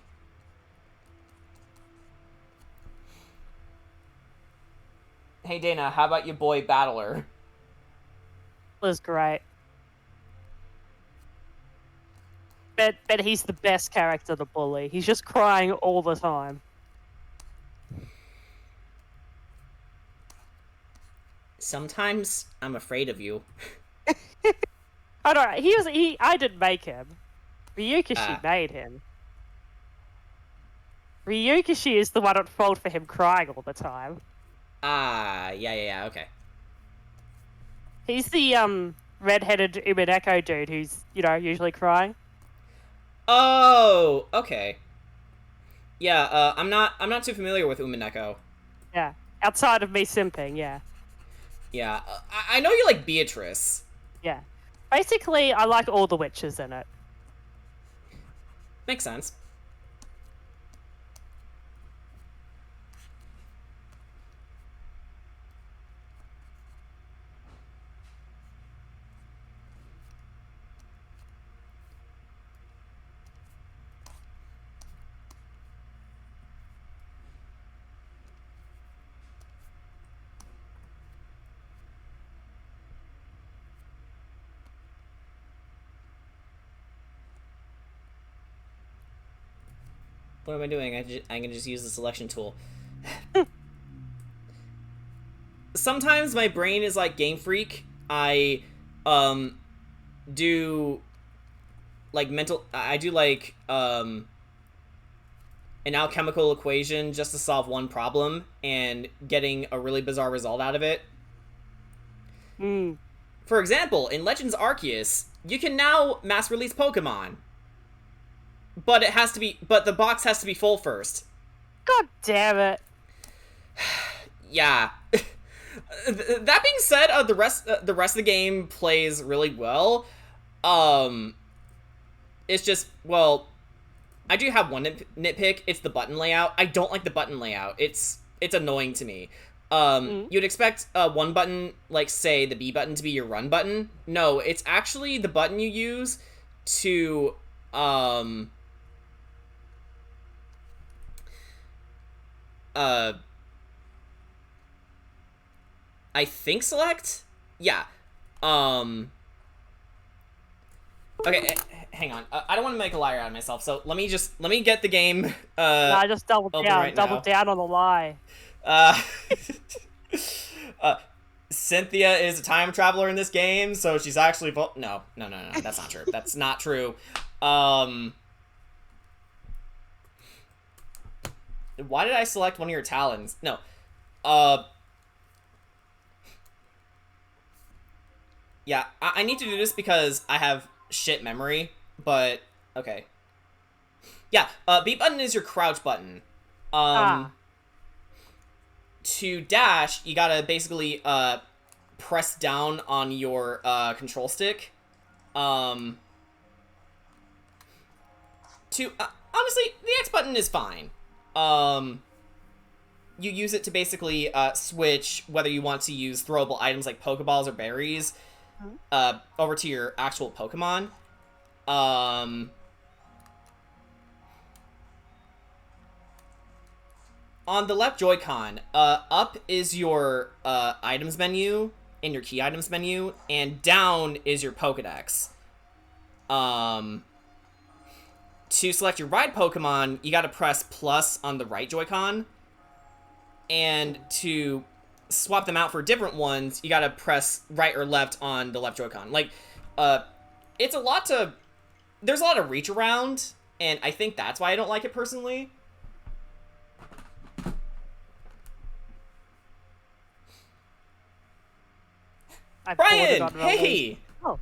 Hey Dana, how about your boy Battler? Was great. But he's the best character to bully. He's just crying all the time. Sometimes I'm afraid of you. Oh no, I didn't make him. Ryukishi made him. Ryukishi is the one at fault for him crying all the time. Yeah, okay. He's the red-headed Umineko dude who's, usually crying. Oh, okay. Yeah, I'm not too familiar with Umineko. Yeah, outside of me simping, yeah. Yeah, I know you like Beatrice. Yeah. Basically, I like all the witches in it. Makes sense. What am I doing? I'm gonna just use the selection tool. Sometimes my brain is like Game Freak. I do like an alchemical equation just to solve one problem and getting a really bizarre result out of it. For example, in Legends Arceus, you can now mass release Pokemon. But the box has to be full first. God damn it. Yeah. That being said, the rest of the game plays really well. It's just, well, I do have one nitpick. It's the button layout. I don't like the button layout. It's annoying to me. You'd expect one button, like, say, the B button to be your run button. No, it's actually the button you use to, I think select? Yeah. Okay, hang on. I don't want to make a liar out of myself, so let me get the game, No, I just doubled down on the lie. Cynthia is a time traveler in this game, so she's actually no, that's not true. That's not true. Why did I select one of your talons? No. Yeah, I need to do this because I have shit memory, but okay. Yeah, B button is your crouch button. To dash, you gotta basically press down on your control stick. Honestly, the X button is fine. You use it to basically switch whether you want to use throwable items like Pokeballs or berries over to your actual Pokemon. on the left Joy-Con, up is your items menu and your key items menu, and down is your Pokedex. To select your ride Pokemon, you gotta press plus on the right Joy-Con, and to swap them out for different ones, you gotta press right or left on the left Joy-Con. Like, it's a lot to... There's a lot of reach around, and I think that's why I don't like it personally. Brian, hey! Oh.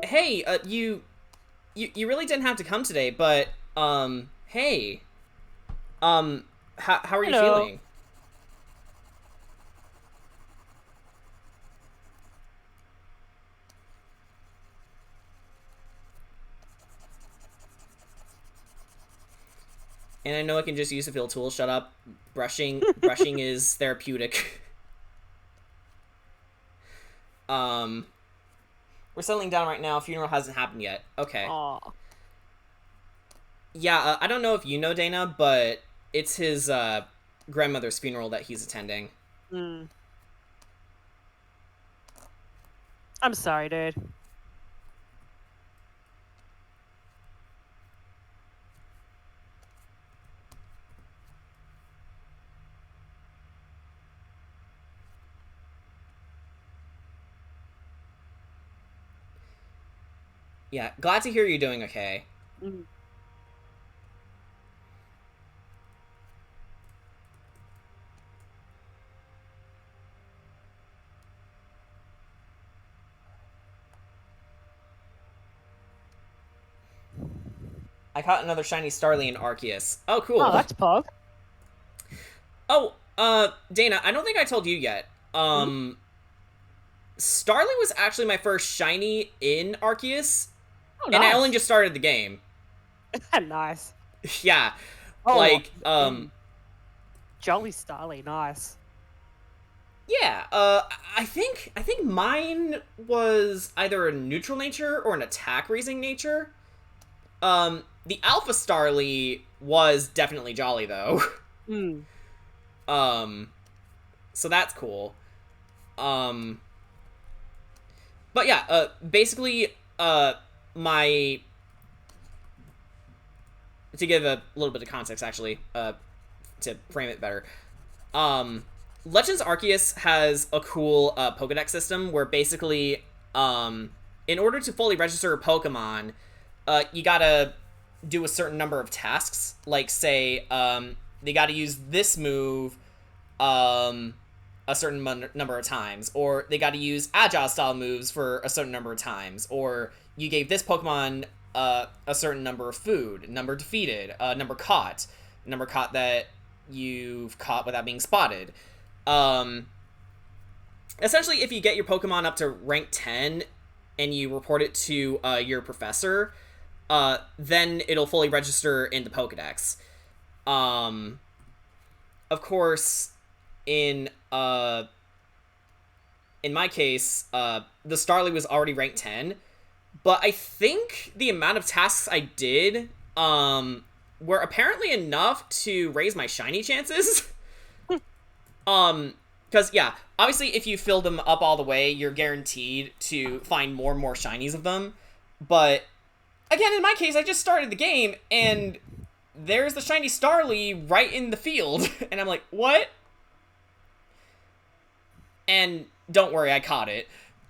Hey, you really didn't have to come today, but, hey. How are you feeling? And I know I can just use a field tool. Shut up. Brushing is therapeutic. We're settling down right now. Funeral hasn't happened yet. Okay. Aww. Yeah, I don't know if you know Dana, but it's his grandmother's funeral that he's attending. I'm sorry, dude. Yeah, glad to hear you're doing okay. I caught another shiny Starly in Arceus. Oh, cool. Oh, that's pog. Oh, Dana, I don't think I told you yet. Starly was actually my first shiny in Arceus. Oh, nice. And I only just started the game. Nice. Yeah. Oh, like, Jolly Starly, nice. Yeah, I think mine was either a neutral nature or an attack raising nature. The Alpha Starly was definitely jolly though. So that's cool. But yeah, basically, my... To give a little bit of context, actually, to frame it better. Legends Arceus has a cool Pokedex system where basically, in order to fully register a Pokemon, you gotta do a certain number of tasks. Like, say, they gotta use this move a certain number of times, or they gotta use Agile-style moves for a certain number of times, or you gave this Pokemon a certain number of food, number defeated, number caught that you've caught without being spotted. Essentially, if you get your Pokemon up to rank 10 and you report it to your professor, then it'll fully register in the Pokedex. Of course, in my case, the Starly was already ranked 10, but I think the amount of tasks I did were apparently enough to raise my shiny chances. Because, yeah, obviously if you fill them up all the way, you're guaranteed to find more and more shinies of them. But, again, in my case, I just started the game, and there's the shiny Starly right in the field. And I'm like, what? And don't worry, I caught it.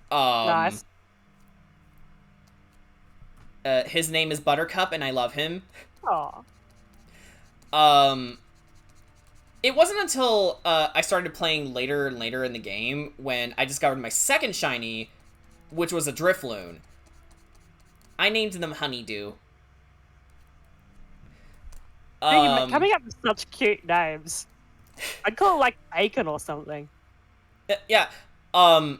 Nice. His name is Buttercup, and I love him. Aw. It wasn't until I started playing later and later in the game when I discovered my second shiny, which was a Drifloon. I named them Honeydew. Coming up with such cute names. I'd call it like Bacon or something. Yeah. Well,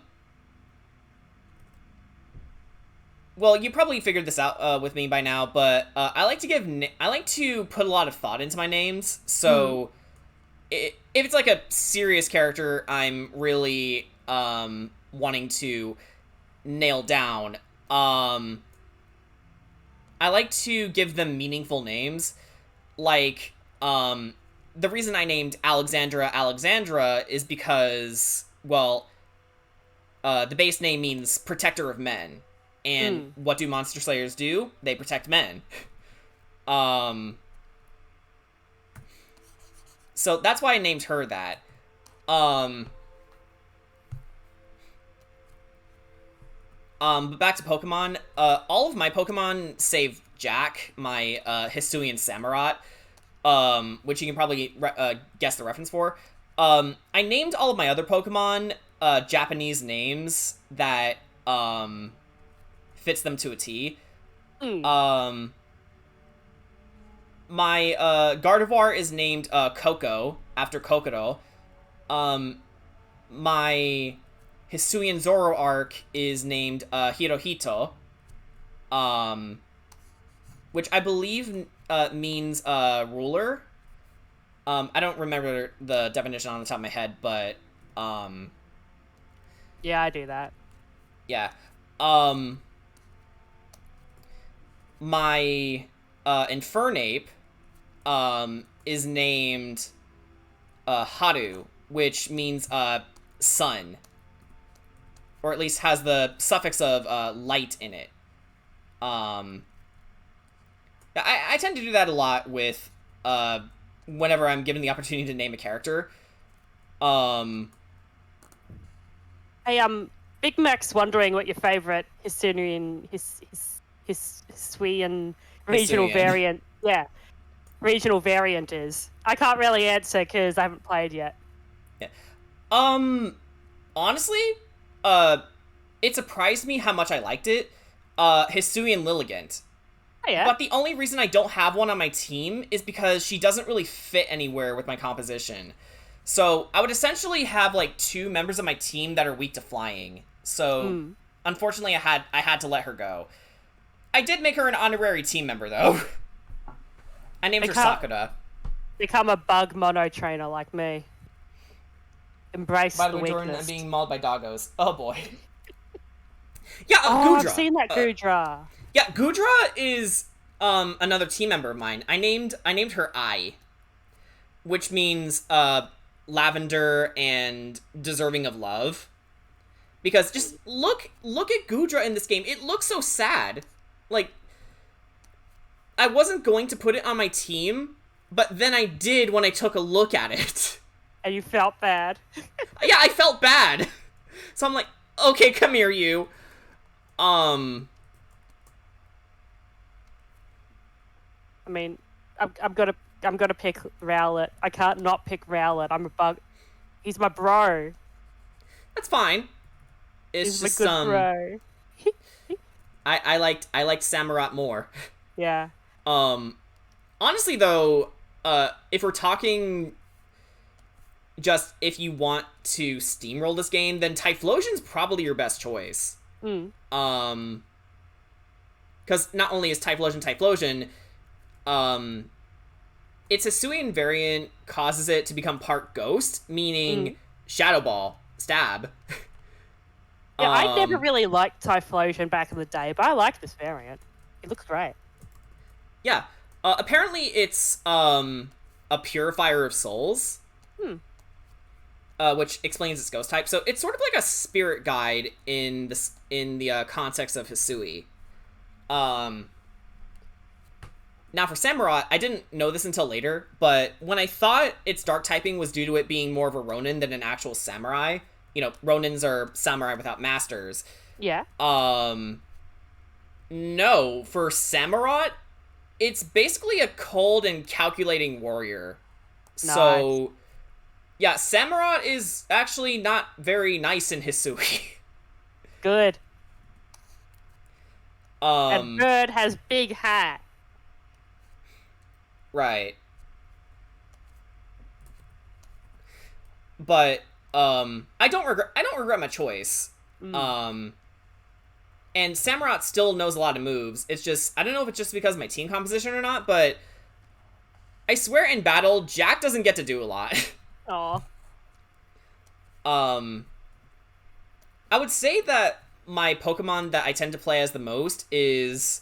you probably figured this out with me by now, but I like to put a lot of thought into my names. So if it's like a serious character I'm really wanting to nail down, I like to give them meaningful names. Like the reason I named Alexandra is because, well, the base name means protector of men. And what do monster slayers do? They protect men. So that's why I named her that. But back to Pokemon. All of my Pokemon, save Jack, my Hisuian Samurott, which you can probably guess the reference for. I named all of my other Pokemon Japanese names that fits them to a T. My Gardevoir is named Coco, after Kokoro. My Hisuian Zoroark is named Hirohito, which I believe means ruler. I don't remember the definition on the top of my head, but yeah, I do that. Yeah. My Infernape is named Haru, which means sun. Or at least has the suffix of light in it. I tend to do that a lot with whenever I'm given the opportunity to name a character. Hey, Big Mac's wondering what your favorite Hisuian regional variant, regional variant is. I can't really answer because I haven't played yet. Yeah. Honestly, it surprised me how much I liked it. Hisuian Lilligant. Oh, yeah. But the only reason I don't have one on my team is because she doesn't really fit anywhere with my composition. So I would essentially have like 2 members of my team that are weak to flying. So unfortunately, I had to let her go. I did make her an honorary team member though. I named her Sakura. Become a bug mono trainer like me. Embrace the weakness. Jordan, I'm being mauled by doggos. Oh boy. Yeah, Goodra. I've seen that Goodra. Yeah, Goodra is another team member of mine. I named her I, which means lavender and deserving of love. Because just look at Goodra in this game. It looks so sad. Like, I wasn't going to put it on my team, but then I did when I took a look at it. And you felt bad. Yeah, I felt bad. So I'm like, okay, come here, you. I mean, I'm gonna pick Rowlet. I can't not pick Rowlet. I'm a bug. He's my bro. That's fine. It's He's just my good bro. I liked Samurott more. Yeah. Honestly though, if we're talking just if you want to steamroll this game, then Typhlosion's probably your best choice. Because not only is Typhlosion, its Hisuian variant causes it to become part ghost, meaning Shadow Ball, stab. Yeah, I never really liked Typhlosion back in the day, but I like this variant. It looks great. Yeah. Apparently it's a purifier of souls. Which explains its ghost type. So it's sort of like a spirit guide in the context of Hisui. Now for Samurott, I didn't know this until later, but when I thought its dark typing was due to it being more of a Ronin than an actual samurai, you know, Ronins are samurai without masters. Yeah. No, for Samurott, it's basically a cold and calculating warrior. Nice. So, yeah, Samurott is actually not very nice in Hisui. Good. And Bird has big hat. Right. But I don't regret my choice. And Samurott still knows a lot of moves. It's just I don't know if it's just because of my team composition or not, but I swear in battle Jack doesn't get to do a lot. Aw. I would say that my Pokemon that I tend to play as the most is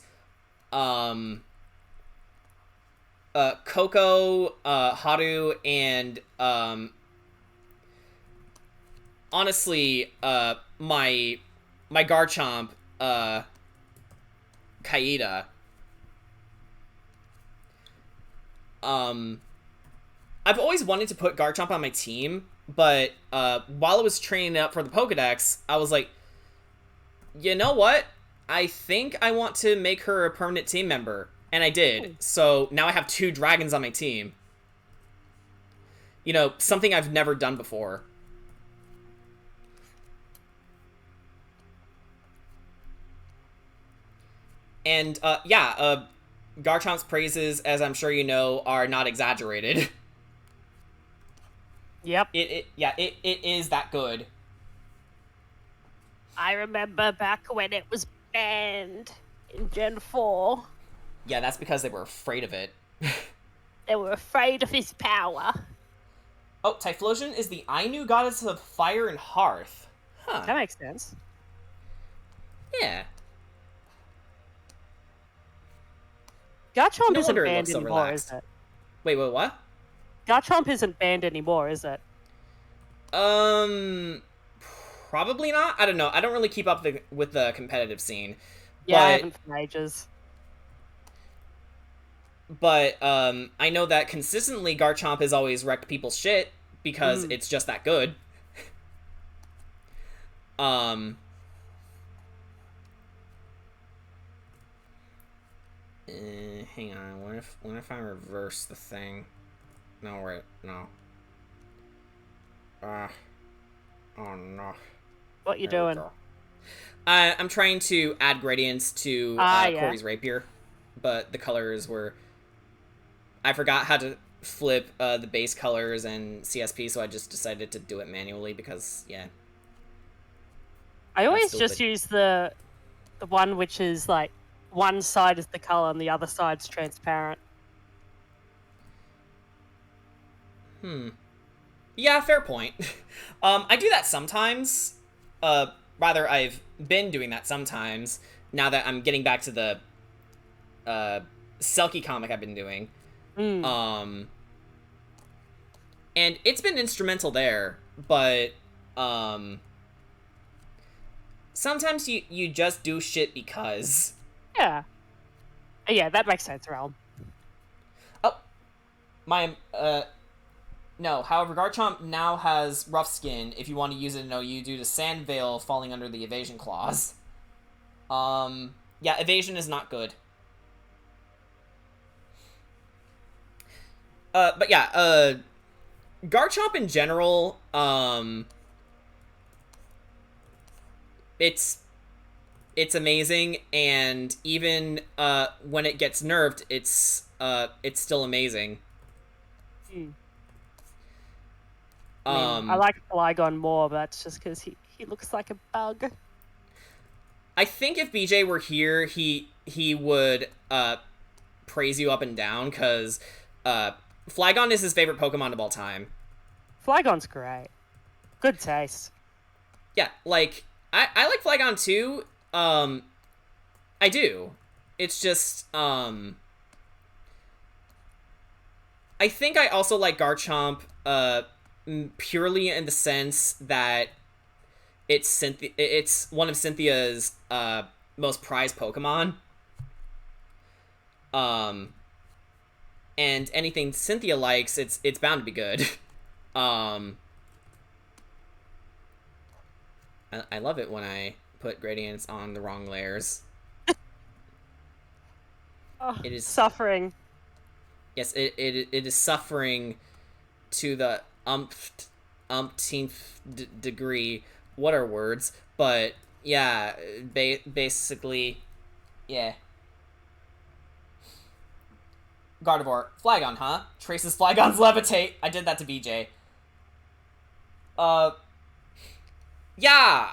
Coco, Haru, and honestly, my Garchomp, Kaida. I've always wanted to put Garchomp on my team, but while I was training up for the Pokedex, I was like, you know what? I think I want to make her a permanent team member. And I did. So now I have 2 dragons on my team. You know, something I've never done before. And, Garchomp's praises, as I'm sure you know, are not exaggerated. Yep. It is that good. I remember back when it was banned in Gen 4. Yeah, that's because they were afraid of it. They were afraid of his power. Oh, Typhlosion is the Ainu goddess of fire and hearth. Huh. That makes sense. Yeah. Garchomp No isn't wonder it banned looks so anymore, relaxed. is it? Wait, what? Garchomp isn't banned anymore, is it? Probably not. I don't know. I don't really keep up with the competitive scene. Yeah, I haven't for ages. But I know that consistently Garchomp has always wrecked people's shit because it's just that good. Hang on. What if I reverse the thing? No, wait, no. Oh no. What you doing? I'm trying to add gradients to Korri's rapier, but the colors were... I forgot how to flip the base colors and CSP, so I just decided to do it manually because, yeah. I always just use the one which is like one side is the color and the other side's transparent. Yeah, fair point. I do that sometimes. Rather, I've been doing that sometimes, now that I'm getting back to the Selkie comic I've been doing. And it's been instrumental there, but sometimes you just do shit because. Yeah. Yeah, that makes sense, Realm. Oh. No, however, Garchomp now has Rough Skin if you want to use it in OU due to Sand Veil falling under the Evasion Clause. Yeah, Evasion is not good. But yeah, Garchomp in general, it's amazing, and even when it gets nerfed, it's still amazing. I like Flygon more, but that's just because he looks like a bug. I think if BJ were here, he would praise you up and down, because Flygon is his favorite Pokemon of all time. Flygon's great. Good taste. Yeah, like, I like Flygon too. I do. It's just, I think I also like Garchomp, purely in the sense that it's one of Cynthia's most prized Pokemon. And anything Cynthia likes, it's bound to be good. I love it when I put gradients on the wrong layers. It is suffering. Yes, it is suffering to the umpteenth degree. What are words? But yeah, basically, yeah. Gardevoir, Flygon, huh? Traces Flygon's levitate. I did that to BJ. Yeah,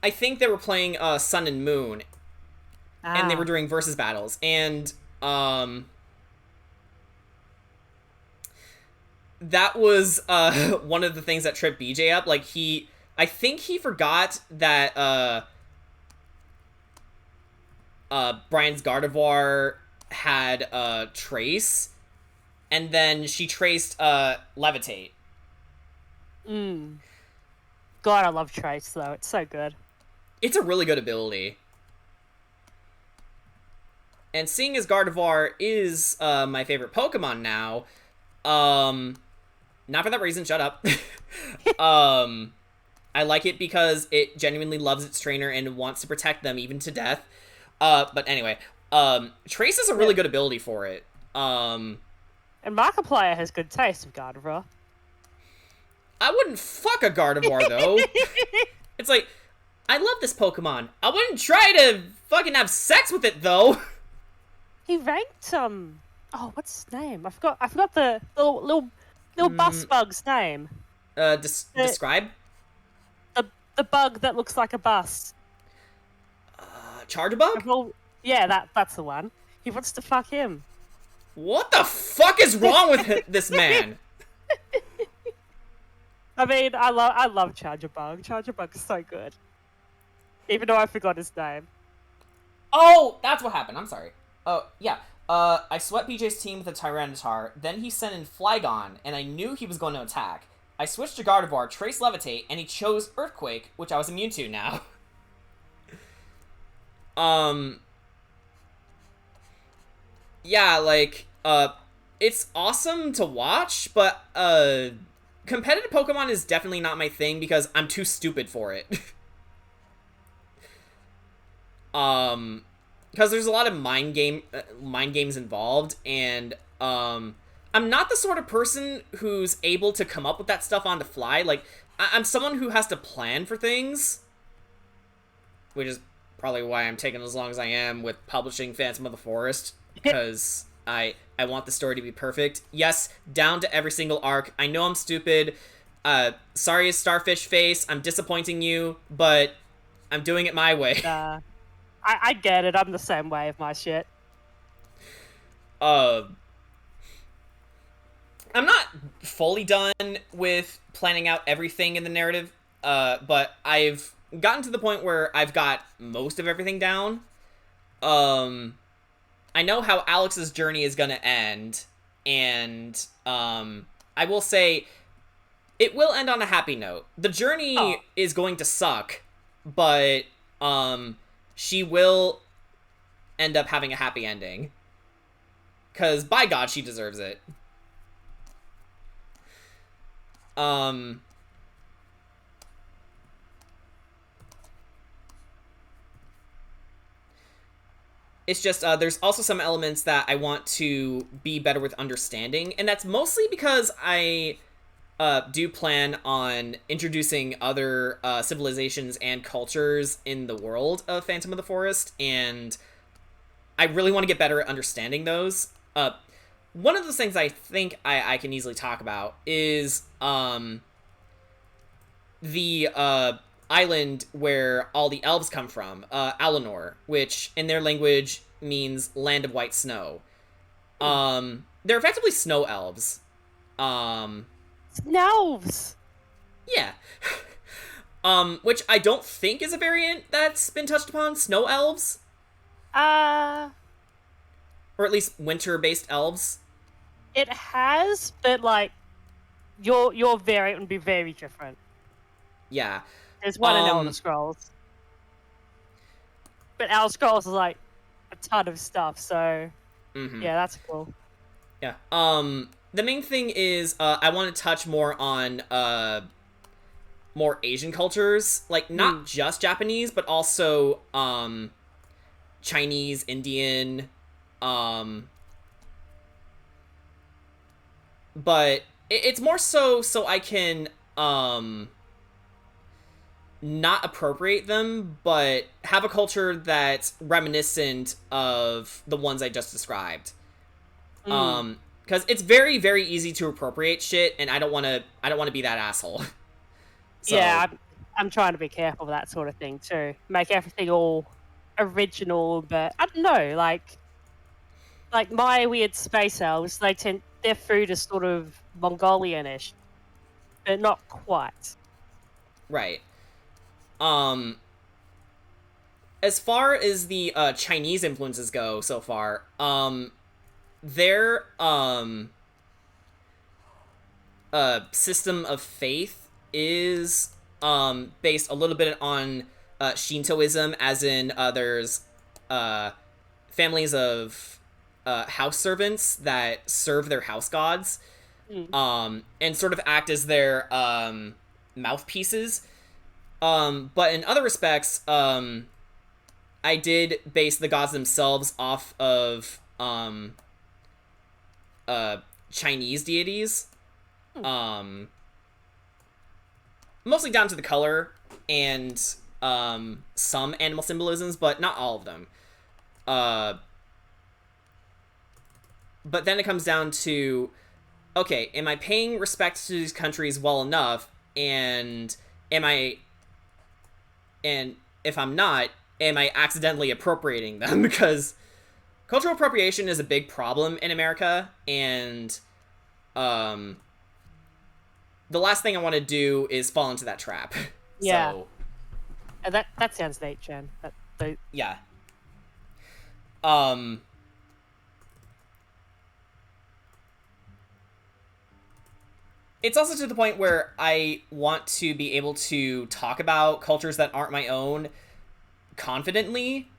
I think they were playing Sun and Moon, and they were doing versus battles, and that was one of the things that tripped BJ up. Like, I think he forgot that Brian's Gardevoir had Trace, and then she traced Levitate. God, I love Trace though. It's so good. It's a really good ability. And seeing as Gardevoir is my favorite Pokemon now, not for that reason, shut up. I like it because it genuinely loves its trainer and wants to protect them even to death. But anyway, Trace is a really good ability for it. And Markiplier has good taste of Gardevoir. I wouldn't fuck a Gardevoir, though. It's like, I love this Pokemon. I wouldn't try to fucking have sex with it, though. He ranked, oh, what's his name? I forgot the little bus bug's name. Describe? The bug that looks like a bus. Chargebug? Well, yeah, that's the one. He wants to fuck him. What the fuck is wrong with this man? I mean, I love Chargebug. Chargebug is so good. Even though I forgot his name. Oh, that's what happened. I'm sorry. Oh, yeah. I swept PJ's team with a Tyranitar, then he sent in Flygon, and I knew he was going to attack. I switched to Gardevoir, Trace Levitate, and he chose Earthquake, which I was immune to now. Yeah, like, it's awesome to watch, but, competitive Pokemon is definitely not my thing because I'm too stupid for it. Because there's a lot of mind games involved, and, I'm not the sort of person who's able to come up with that stuff on the fly. Like, I'm someone who has to plan for things, which is probably why I'm taking as long as I am with publishing Phantom of the Forest, because I want the story to be perfect. Yes, down to every single arc. I know I'm stupid. Sorry, Starfish Face. I'm disappointing you, but I'm doing it my way. I get it. I'm the same way with my shit. I'm not fully done with planning out everything in the narrative, but I've gotten to the point where I've got most of everything down. I know how Alex's journey is gonna end, and I will say it will end on a happy note. The journey is going to suck, but she will end up having a happy ending. 'Cause by God, she deserves it. It's just, there's also some elements that I want to be better with understanding, and that's mostly because I do plan on introducing other civilizations and cultures in the world of Phantom of the Forest, and I really want to get better at understanding those. One of those things I think I can easily talk about is the island where all the elves come from, Alinor, which in their language means Land of White Snow. They're effectively snow elves. Elves! Yeah. Which I don't think is a variant that's been touched upon, snow elves. Or at least winter-based elves. It has, but, like, your variant would be very different. Yeah. There's one in Elder Scrolls. But Elder Scrolls is, like, a ton of stuff, so... Yeah, that's cool. Yeah. The main thing is, I want to touch more on, more Asian cultures. Like, not just Japanese, but also, Chinese, Indian, but it's more so I can, not appropriate them, but have a culture that's reminiscent of the ones I just described. Because it's very, very easy to appropriate shit, and I don't want to be that asshole. So, yeah, I'm trying to be careful with that sort of thing too. Make everything all original, but I don't know, like my weird space elves, their food is sort of Mongolian-ish, but not quite. Right. as far as the Chinese influences go so far, their system of faith is based a little bit on Shintoism, as in there's families of house servants that serve their house gods, and sort of act as their mouthpieces. But in other respects, I did base the gods themselves off of Chinese deities. Mostly down to the color and some animal symbolisms, but not all of them. But then it comes down to, okay, am I paying respect to these countries well enough, and if I'm not, am I accidentally appropriating them? Because cultural appropriation is a big problem in America, and the last thing I want to do is fall into that trap. Yeah. So, that sounds neat, Jen. yeah. It's also to the point where I want to be able to talk about cultures that aren't my own confidently,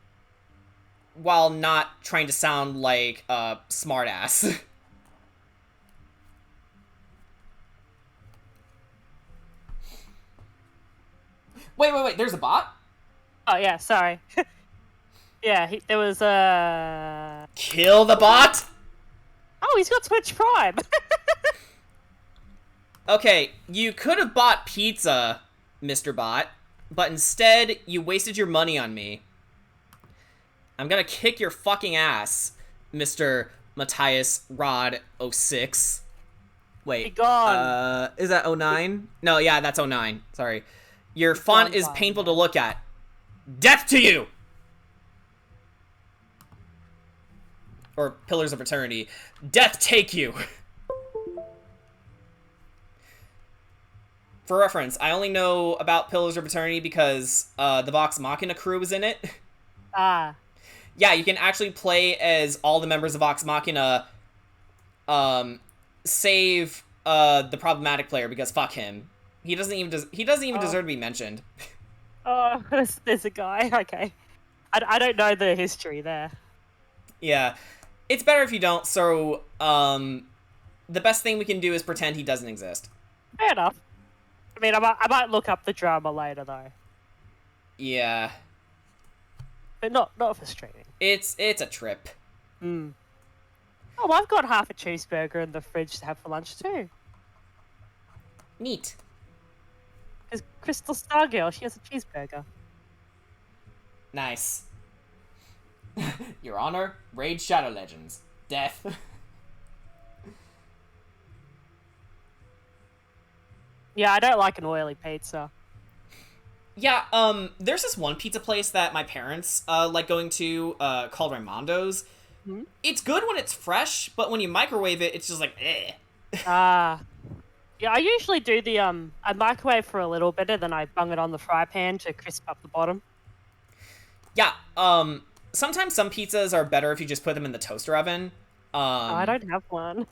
while not trying to sound like a smartass. Wait, there's a bot? Oh yeah, sorry. Yeah, there was Kill the bot? Oh, he's got Twitch Prime. Okay, you could have bought pizza, Mr. Bot, but instead you wasted your money on me. I'm gonna kick your fucking ass, Mr. Matthias Rod 06. Wait, Be gone. Is that 09? No, yeah, that's 09. Sorry. Your font is painful to look at. Death to you! Or Pillars of Eternity. Death take you! For reference, I only know about Pillars of Eternity because the Vox Machina crew was in it. Ah. Yeah, you can actually play as all the members of Vox Machina, save the problematic player, because fuck him. He doesn't even deserve to be mentioned. Oh, there's a guy. Okay. I don't know the history there. Yeah. It's better if you don't, so the best thing we can do is pretend he doesn't exist. Fair enough. I mean, I might look up the drama later though. Yeah. But not for streaming. It's a trip. Oh, well, I've got half a cheeseburger in the fridge to have for lunch too. Neat. Because Crystal Stargirl, she has a cheeseburger. Nice. Your Honor, Raid Shadow Legends. Death. Yeah, I don't like an oily pizza. Yeah, there's this one pizza place that my parents like going to called Raimondo's. Mm-hmm. It's good when it's fresh, but when you microwave it, it's just like, eh. Yeah, I usually do the, I microwave for a little bit and then I bung it on the fry pan to crisp up the bottom. Yeah, sometimes some pizzas are better if you just put them in the toaster oven. I don't have one.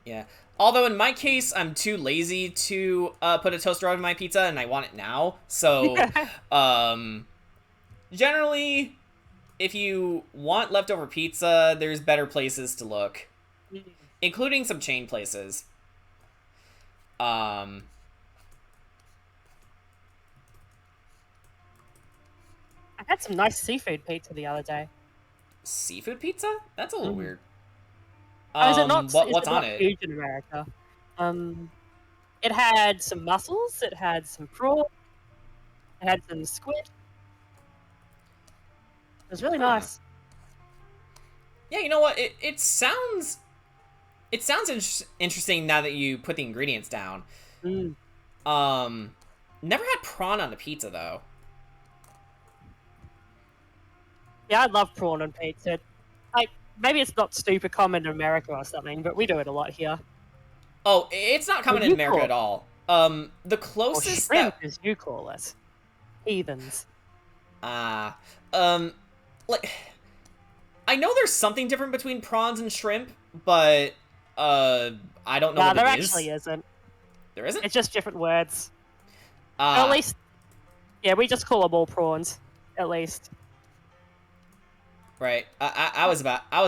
Yeah. Although in my case, I'm too lazy to put a toaster oven in my pizza, and I want it now. So, generally, if you want leftover pizza, there's better places to look, including some chain places. I had some nice seafood pizza the other day. Seafood pizza? That's a little weird. Is it not? What's on it? Huge in America. It had some mussels. It had some prawn. It had some squid. It was really nice. Yeah, you know what? It sounds interesting now that you put the ingredients down. Never had prawn on a pizza though. Yeah, I love prawn on pizza. Like, maybe it's not super common in America or something, but we do it a lot here. Oh, it's not common in America at all. The Or closest shrimp, as you call it. Heathens. Ah. Like, I know there's something different between prawns and shrimp, but, I don't know Nah, what there it is. actually isn't. There isn't? It's just different words. Or at Ah. least, yeah, we just call them all prawns. At least. Right. I was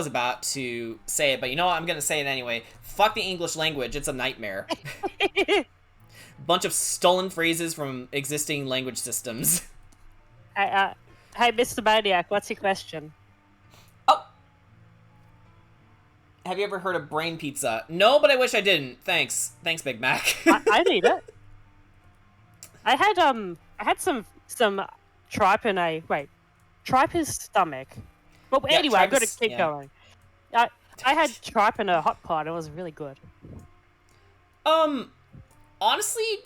about to say it, but you know what? I'm gonna say it anyway. Fuck the English language. It's a nightmare. Bunch of stolen phrases from existing language systems. Hey, hey, Mr. Maniac, what's your question? Oh! Have you ever heard of brain pizza? No, but I wish I didn't. Thanks. Thanks, Big Mac. I need it. I had some tripe in a tripe is stomach. But Yeah, anyway, I've got to tribes- keep yeah. going. I had tripe in a hot pot. It was really good. Honestly,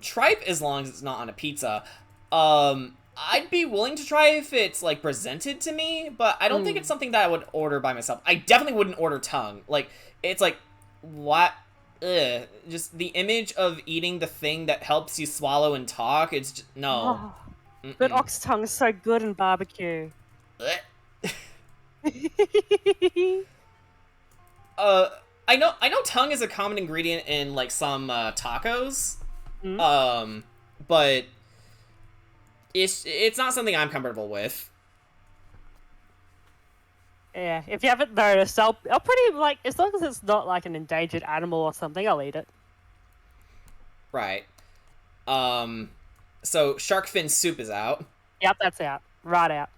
tripe, as long as it's not on a pizza, I'd be willing to try if it's, like, presented to me, but I don't think it's something that I would order by myself. I definitely wouldn't order tongue. Like, it's like, what? Ugh. Just the image of eating the thing that helps you swallow and talk, it's just, no. Oh, but ox tongue is so good in barbecue. Ugh. I know tongue is a common ingredient in, like, some, tacos. But it's not something I'm comfortable with. Yeah, if you haven't noticed, I'll pretty, like, as long as it's not like an endangered animal or something, I'll eat it. Right. So shark fin soup is out. Yep, that's out. Right out.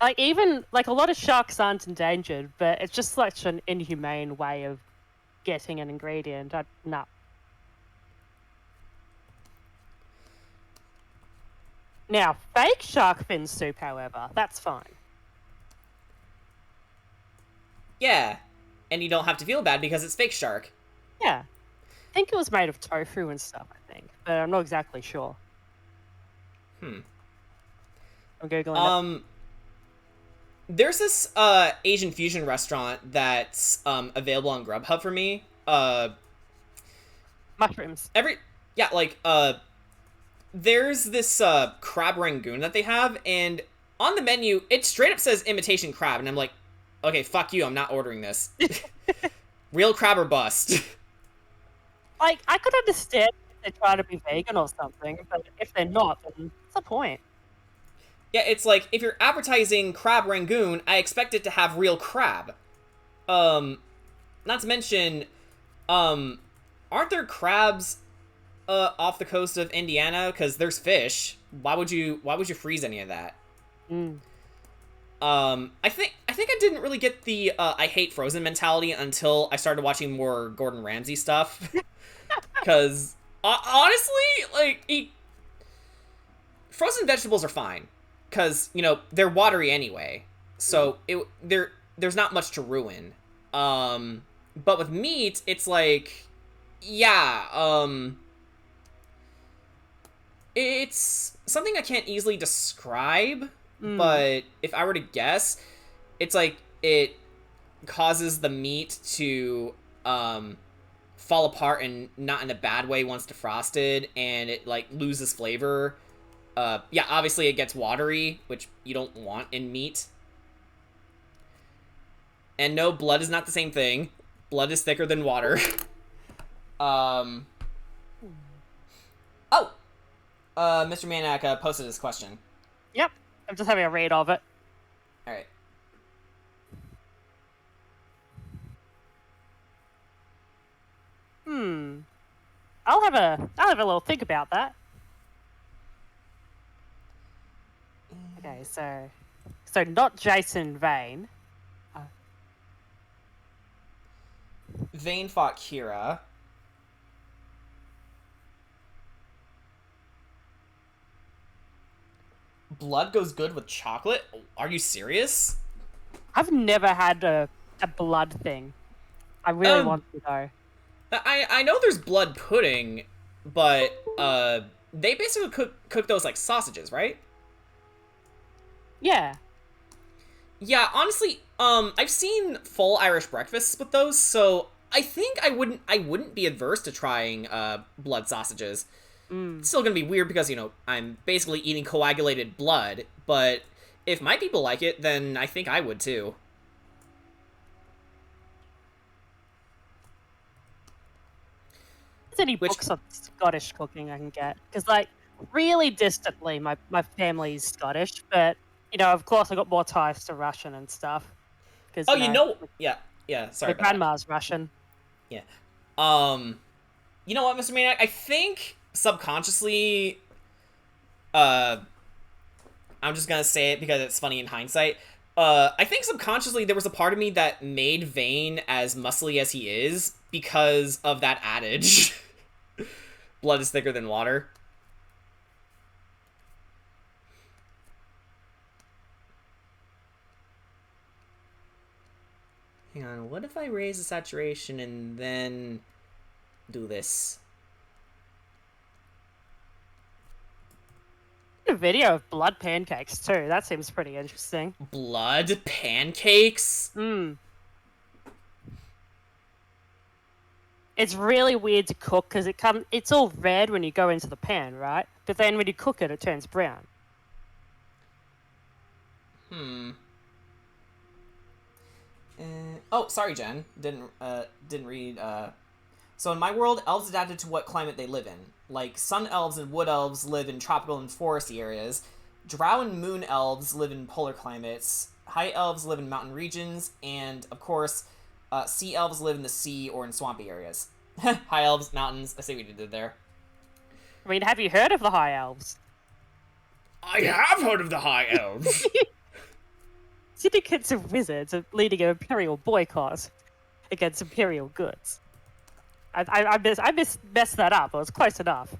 Like, even, like, a lot of sharks aren't endangered, but it's just such an inhumane way of getting an ingredient. Nah. Now, fake shark fin soup, however, that's fine. Yeah. And you don't have to feel bad because it's fake shark. Yeah. I think it was made of tofu and stuff, I think, but I'm not exactly sure. I'm Googling it. There's this Asian fusion restaurant that's available on Grubhub for me. Mushrooms. There's this crab rangoon that they have, and on the menu it straight up says imitation crab, and I'm like, okay, fuck you, I'm not ordering this. Real crab or bust. Like, I could understand if they try to be vegan or something, but if they're not, then what's the point? Yeah, it's like, if you're advertising crab rangoon, I expect it to have real crab. Not to mention, aren't there crabs off the coast of Indiana? Because there's fish. Why would you freeze any of that? I think I didn't really get the I hate frozen mentality until I started watching more Gordon Ramsay stuff. Because honestly, like, frozen vegetables are fine. Because, you know, they're watery anyway. So there's not much to ruin. But with meat, it's like, yeah, it's something I can't easily describe, but if I were to guess, it's like it causes the meat to fall apart, and not in a bad way once defrosted, and it, like, loses flavor. Yeah, obviously it gets watery, which you don't want in meat. And no, blood is not the same thing. Blood is thicker than water. Mr. Maniac posted his question. Yep, I'm just having a read of it. Alright. I'll have a little think about that. Okay, so not Jason Vane. Vane fought Kira. Blood goes good with chocolate? Are you serious? I've never had a blood thing. I really want to though. I know there's blood pudding, but they basically cook those like sausages, right? Yeah. Yeah, honestly, I've seen full Irish breakfasts with those, so I think I wouldn't be adverse to trying blood sausages. Mm. It's still gonna be weird because, I'm basically eating coagulated blood, but if my people like it, then I think I would too. There's any Which, books on Scottish cooking I can get? Because, like, really distantly, my family's Scottish, but, of course I got more ties to Russian and stuff. Because, oh, yeah, sorry my about that. grandma's Russian. Yeah. Um, you know what, Mr. Maniac? I think subconsciously, uh, I'm just gonna say it because it's funny in hindsight. I think subconsciously there was a part of me that made Vane as muscly as he is because of that adage. Blood is thicker than water. Hang on, what if I raise the saturation and then do this? A video of blood pancakes too. That seems pretty interesting. Blood pancakes? Mm. It's really weird to cook because it's all red when you go into the pan, right? But then when you cook it, it turns brown. Oh, sorry, Jen. Didn't read. So in my world, elves adapted to what climate they live in. Like sun elves and wood elves live in tropical and foresty areas. Drow and moon elves live in polar climates. High elves live in mountain regions, and of course, sea elves live in the sea or in swampy areas. High elves, mountains. I see what you did there. I mean, have you heard of the High Elves? I have heard of the High Elves. Syndicates of wizards are leading an imperial boycott against imperial goods. I messed that up. It was close enough.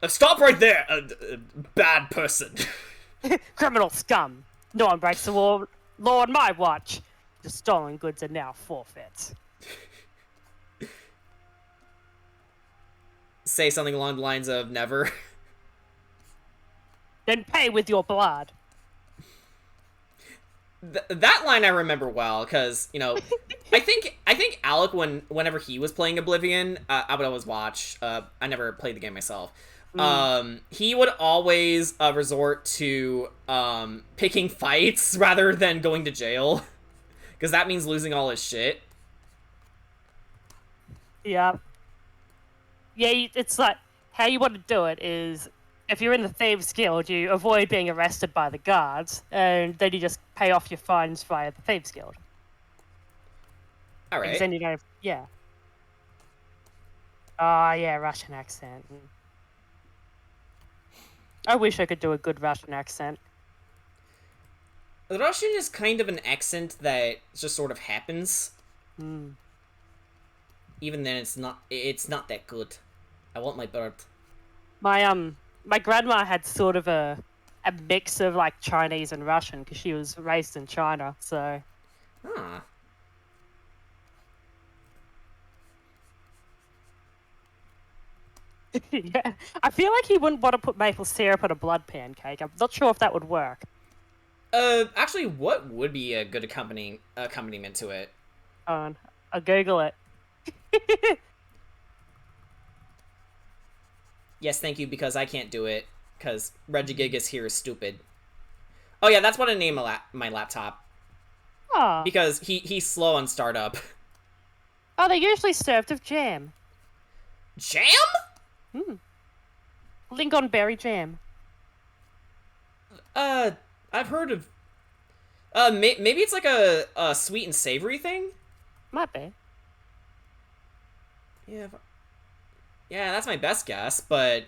Stop right there, bad person. Criminal scum. No one breaks the law on my watch. The stolen goods are now forfeit. Say something along the lines of never. Then pay with your blood. That line I remember well because I think Alec whenever he was playing Oblivion, I would always watch. I never played the game myself. He would always resort to picking fights rather than going to jail because that means losing all his shit. Yeah. Yeah, it's like how you want to do it is if you're in the Thieves Guild, you avoid being arrested by the guards, and then you just pay off your fines via the Thieves Guild. All right. Because then you don't. Yeah. Ah, yeah, Russian accent. I wish I could do a good Russian accent. The Russian is kind of an accent that just sort of happens. Even then, it's not that good. I want my bird. My grandma had sort of a mix of like Chinese and Russian because she was raised in China, so. Ah. Yeah, I feel like he wouldn't want to put maple syrup on a blood pancake. I'm not sure if that would work. Actually, what would be a good accompaniment to it? I'll Google it. Yes, thank you, because I can't do it, because Regigigas here is stupid. Oh yeah, that's what I name my laptop. Oh. Because he's slow on startup. Oh, they're usually served with jam. Jam? Lingonberry jam. I've heard of... maybe it's like a sweet and savory thing? Might be. Yeah, yeah, that's my best guess, but...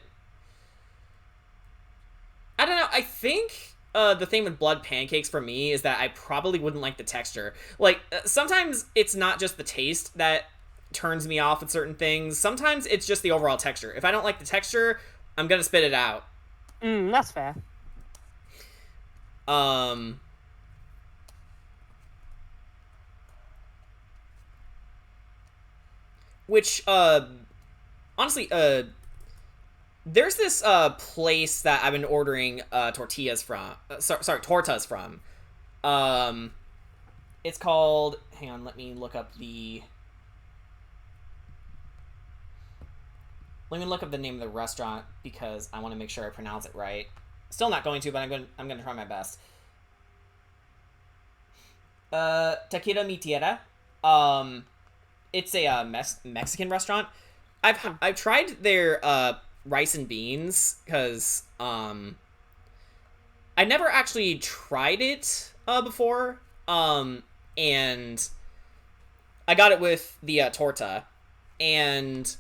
I don't know, I think the thing with blood pancakes for me is that I probably wouldn't like the texture. Like, sometimes it's not just the taste that turns me off with certain things. Sometimes it's just the overall texture. If I don't like the texture, I'm gonna spit it out. That's fair. Which, honestly, there's this place that I've been ordering tortillas from. Sorry, tortas from. It's called. Hang on, let me look up the. Let me look up the name of the restaurant because I want to make sure I pronounce it right. Still not going to, but I'm going to try my best. Taquera Mi Tierra. It's a Mexican restaurant. I've tried their rice and beans because I never actually tried it before. And I got it with the torta, and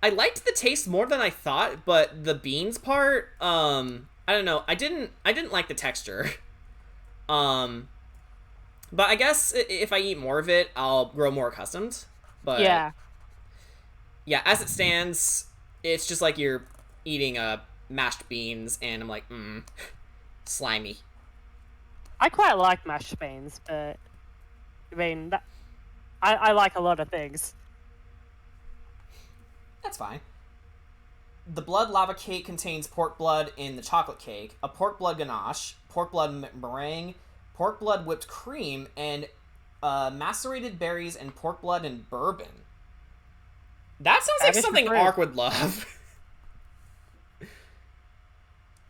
I liked the taste more than I thought, but the beans part, I don't know. I didn't like the texture. But I guess if I eat more of it, I'll grow more accustomed. But Yeah. Yeah, as it stands, it's just like you're eating mashed beans, and I'm like, slimy. I quite like mashed beans, but I mean, I like a lot of things. That's fine. The blood lava cake contains pork blood in the chocolate cake, a pork blood ganache, pork blood meringue, pork blood whipped cream, and macerated berries and pork blood and bourbon. That sounds like something Ark would love.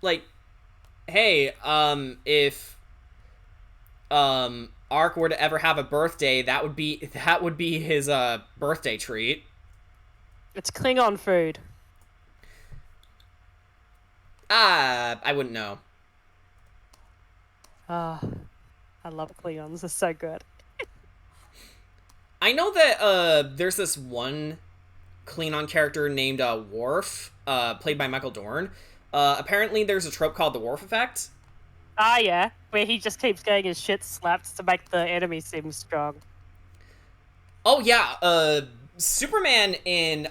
Like, hey, if Ark were to ever have a birthday, that would be his birthday treat. It's Klingon food. I wouldn't know. Ah, I love Klingons. They're so good. I know that there's this one Klingon character named Worf, played by Michael Dorn. Apparently there's a trope called the Worf effect. Ah, yeah, where he just keeps getting his shit slapped to make the enemy seem strong. Oh yeah, Superman in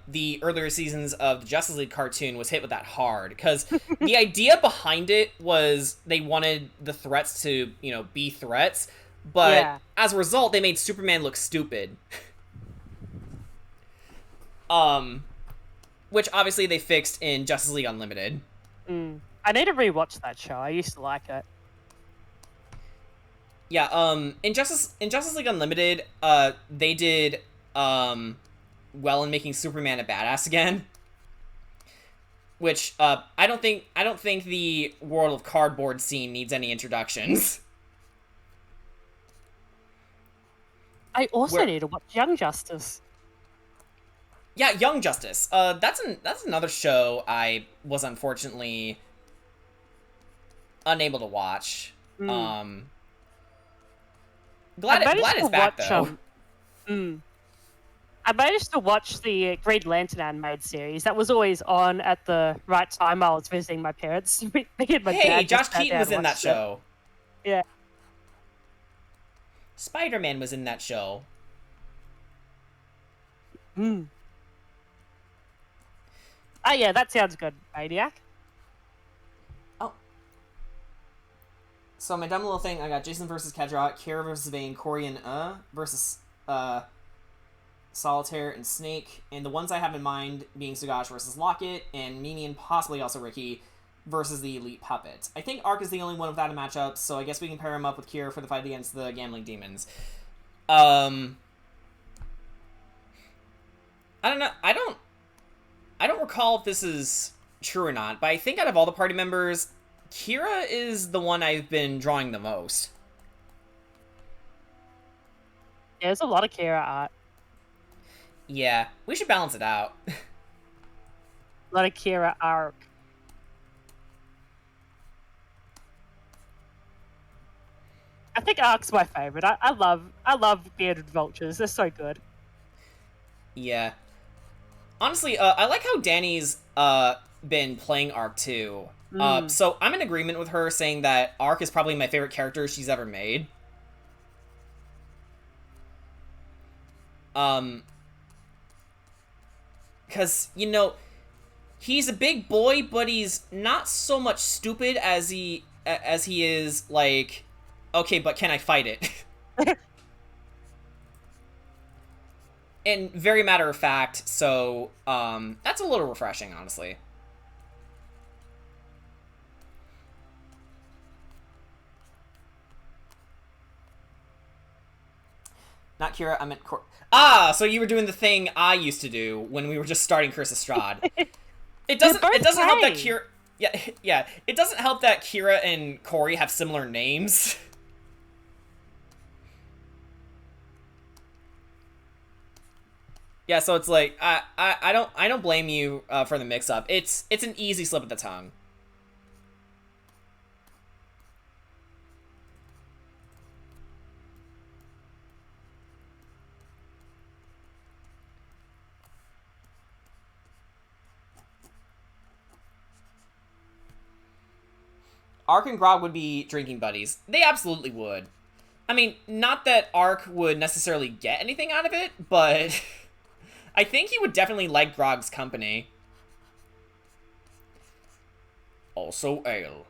the earlier seasons of the Justice League cartoon was hit with that hard, because the idea behind it was they wanted the threats to, be threats, but as a result, they made Superman look stupid. Which obviously they fixed in Justice League Unlimited. I need to rewatch that show. I used to like it. Yeah, in Justice League Unlimited, they did well in making Superman a badass again. Which I don't think the World of Cardboard scene needs any introductions. I also need to watch Young Justice. Yeah, Young Justice. That's another show I was unfortunately unable to watch. Glad it's back though. I managed to watch the Green Lantern animated series. That was always on at the right time I was visiting my parents. Me and my dad Josh Keaton was in that show. Yeah. Spider-Man was in that show. Oh yeah, that sounds good, Maniac. Oh. So my dumb little thing, I got Jason versus Kedrock, Kira versus Vayne, Korri and versus Solitaire and Snake, and the ones I have in mind being Sugash versus Locket, and Mimi and possibly also Ricky versus the Elite Puppet. I think Ark is the only one without a matchup, so I guess we can pair him up with Kira for the fight against the Gambling Demons. I don't know. I don't recall if this is true or not, but I think out of all the party members, Kira is the one I've been drawing the most. Yeah, there's a lot of Kira art. Yeah, we should balance it out. A lot of Kira art. I think Ark's my favorite. I love bearded vultures. They're so good. Yeah. Honestly, I like how Danny's been playing Ark too. So I'm in agreement with her saying that Ark is probably my favorite character she's ever made. Because, he's a big boy, but he's not so much stupid as he is, like, okay, but can I fight it? And very matter of fact, so that's a little refreshing, honestly. Not Kira, I meant Ah, so you were doing the thing I used to do when we were just starting Curse of Strahd. It doesn't help that Kira... Yeah, it doesn't help that Kira and Korri have similar names. Yeah, so it's like, I don't blame you for the mix-up. It's an easy slip of the tongue. Ark and Grog would be drinking buddies. They absolutely would. I mean, not that Ark would necessarily get anything out of it, but I think he would definitely like Grog's company. Also ale.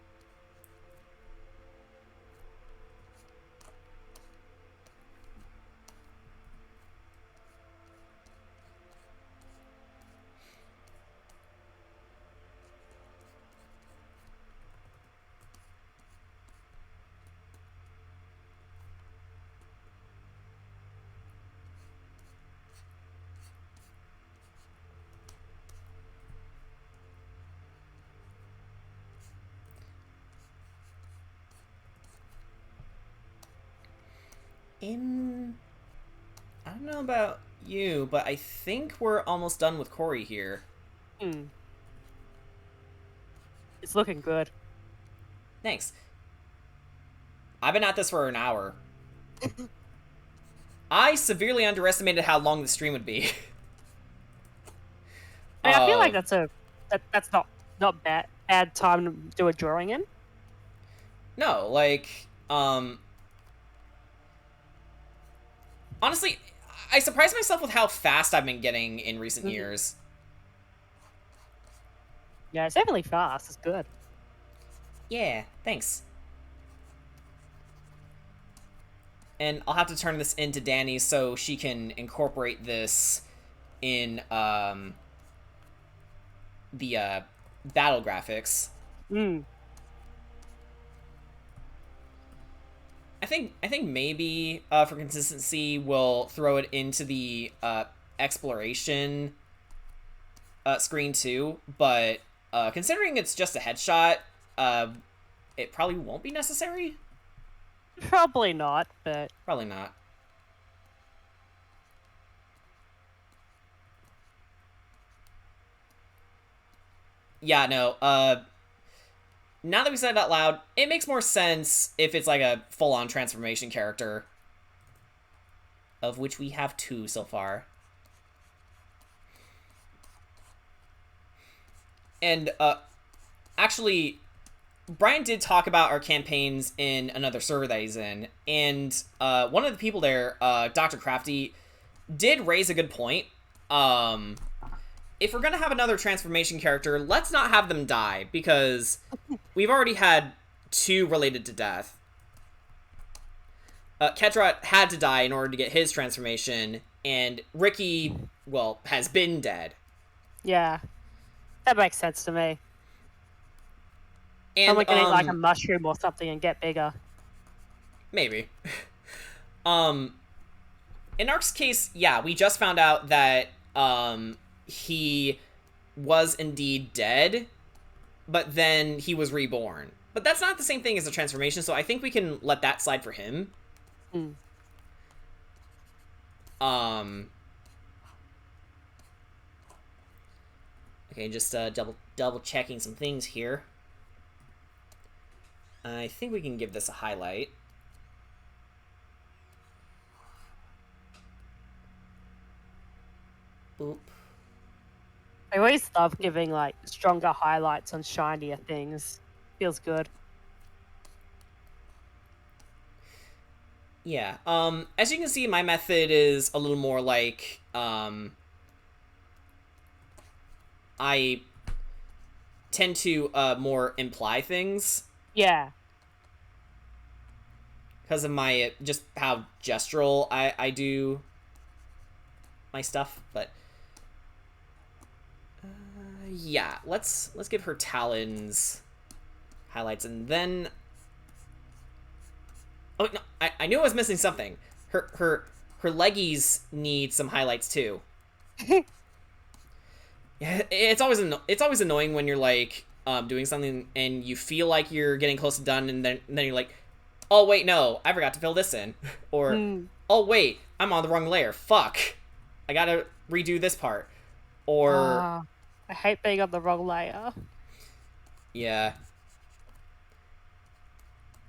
I don't know about you, but I think we're almost done with Korri here. It's looking good. Thanks. I've been at this for an hour. I severely underestimated how long the stream would be. I feel like that's not bad time to do a drawing in. No, like, honestly, I surprised myself with how fast I've been getting in recent years. Yeah, it's definitely fast. It's good. Yeah, thanks. And I'll have to turn this into Danny so she can incorporate this in, the, battle graphics. I think maybe, for consistency, we'll throw it into the, exploration, screen too, but, considering it's just a headshot, it probably won't be necessary? Probably not, but... Probably not. Yeah, no, now that we said it out loud, it makes more sense if it's like a full-on transformation character. Of which we have 2 so far. And, actually, Brian did talk about our campaigns in another server that he's in, and, one of the people there, Dr. Crafty, did raise a good point. If we're gonna have another transformation character, let's not have them die, because we've already had 2 related to death. Ketrat had to die in order to get his transformation, and Ricky, well, has been dead. Yeah. That makes sense to me. And, someone can eat like a mushroom or something and get bigger. Maybe. In Ark's case, yeah, we just found out that, he was indeed dead, but then he was reborn. But that's not the same thing as a transformation, so I think we can let that slide for him. Okay, just double checking some things here. I think we can give this a highlight. Boop. I always love giving like stronger highlights on shinier things. Feels good. Yeah. As you can see, my method is a little more like, I tend to, more imply things. Yeah. Because of my, just how gestural I do my stuff, but... yeah, let's give her Talon's highlights, and then... Oh, no, I knew I was missing something. Her her leggies need some highlights too. Yeah, it's always annoying when you're like doing something and you feel like you're getting close to done, and then you're like, oh wait, no, I forgot to fill this in, or oh wait, I'm on the wrong layer. Fuck, I gotta redo this part, or I hate being on the wrong layer. Yeah,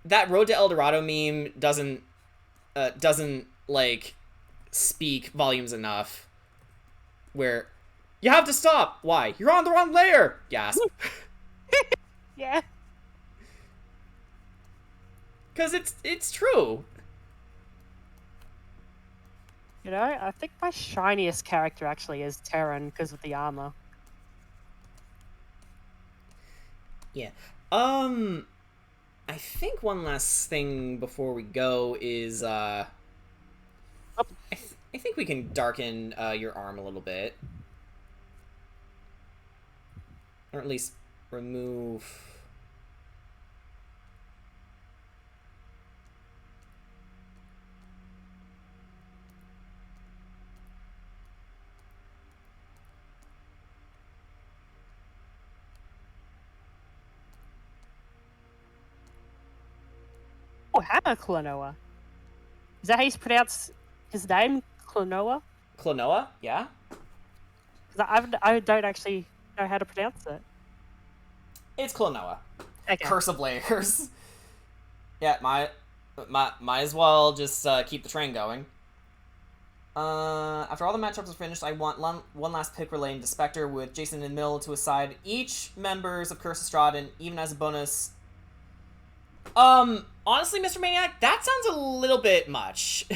that Road to El Dorado meme doesn't like speak volumes enough. Where you have to stop. Why? You're on the wrong layer. Yes. Yeah. Because it's true. You know, I think my shiniest character actually is Terran because of the armor. Yeah. I think one last thing before we go is I think we can darken your arm a little bit, or at least remove. Oh, Hammer Klonoa. Is that how you pronounce his name? Klonoa? Klonoa? Yeah? Because I don't actually know how to pronounce it. It's Klonoa. Okay. Curse of Layers. Yeah, might as well just keep the train going. After all the matchups are finished, I want one last pick relating to Spectre with Jason and Mill to aside each members of Curse of Strahd, and even as a bonus. Honestly, Mr. Maniac, that sounds a little bit much.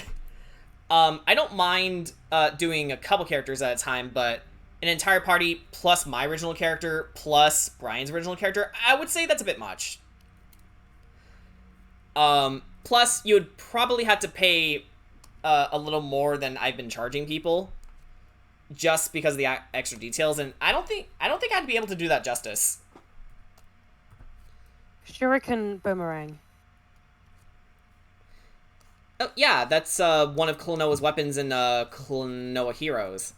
I don't mind doing a couple characters at a time, but an entire party plus my original character plus Brian's original character, I would say that's a bit much. Plus, you would probably have to pay a little more than I've been charging people, just because of the extra details, and I don't think I'd be able to do that justice. Shuriken Boomerang. Oh, yeah, that's one of Klonoa's weapons in Klonoa Heroes.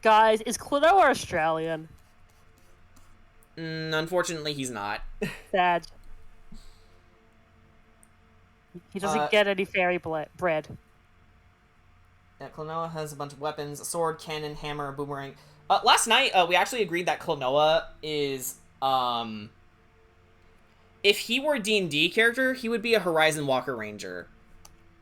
Guys, is Klonoa Australian? Unfortunately, he's not. Sad. He doesn't get any fairy bread. Yeah, Klonoa has a bunch of weapons: a sword, cannon, hammer, boomerang. Last night, we actually agreed that Klonoa is, if he were a D&D character, he would be a Horizon Walker Ranger.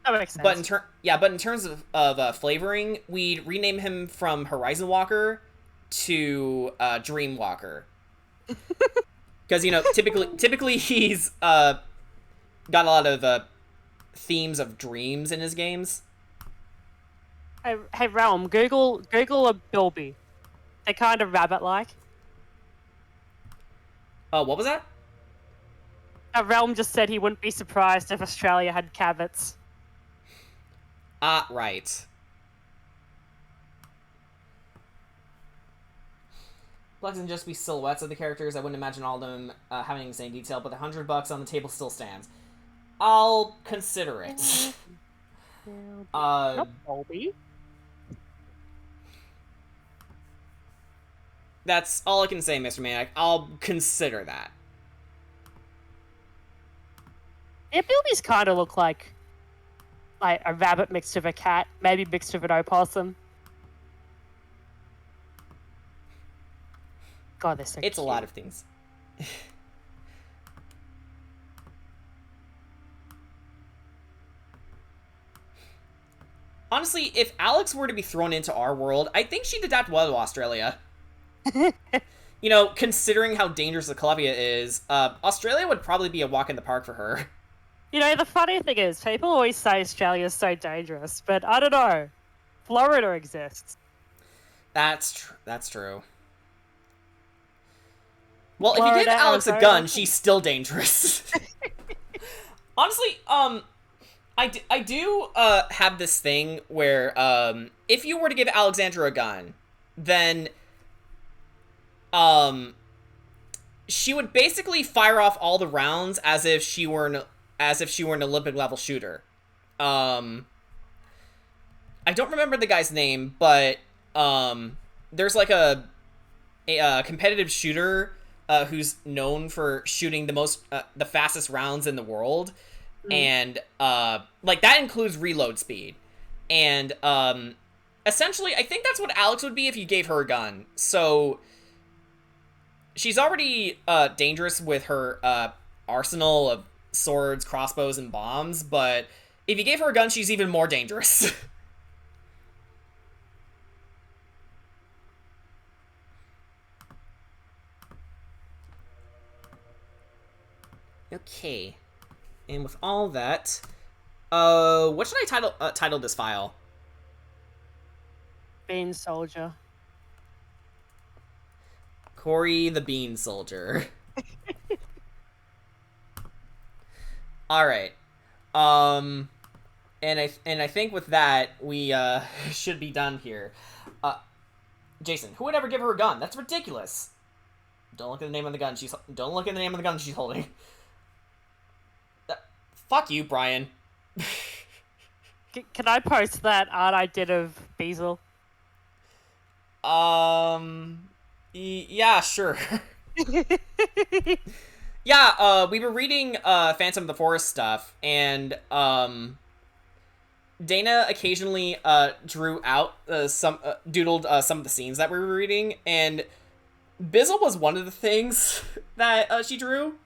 That makes sense. But in terms of flavoring, we'd rename him from Horizon Walker to Dream Walker. Because, you know, typically he's got a lot of themes of dreams in his games. Hey Realm, Google a Bilby. They're kind of rabbit-like. Oh, what was that? Realm just said he wouldn't be surprised if Australia had cabots. Right. Flex can just be silhouettes of the characters. I wouldn't imagine all of them having the same detail, but the $100 on the table still stands. I'll consider it. Not Bilby. That's all I can say, Mr. Maniac. I'll consider that. Yeah, Bilby's kind of look like a rabbit mixed with a cat, maybe mixed with an opossum. God, they're so It's cute. a lot of things. Honestly, if Alex were to be thrown into our world, I think she'd adapt well to Australia. You know, considering how dangerous the Columbia is, Australia would probably be a walk in the park for her. You know, the funny thing is, people always say Australia's so dangerous, but I don't know. Florida exists. That's true. Well, Florida, if you give Alex Arizona. a gun, she's still dangerous. Honestly, I do have this thing where if you were to give Alexandra a gun, then she would basically fire off all the rounds as if she were an Olympic level shooter. I don't remember the guy's name, but there's like a competitive shooter who's known for shooting the fastest rounds in the world, and like that includes reload speed, and essentially I think that's what Alex would be if you gave her a gun. So she's already dangerous with her arsenal of swords, crossbows, and bombs, but if you gave her a gun, she's even more dangerous. Okay, and with all that, what should I title this file? Bean soldier. Korri the Bean Soldier. All right, and I think with that we should be done here. Jason, who would ever give her a gun? That's ridiculous. Don't look at the name of the gun she's. Don't look at the name of the gun she's holding. Fuck you, Brian. Can I post that art I did of Beazle? Yeah, sure. Yeah, we were reading Phantom of the Forest stuff, and Dana occasionally drew out doodled some of the scenes that we were reading, and Bizzle was one of the things that she drew.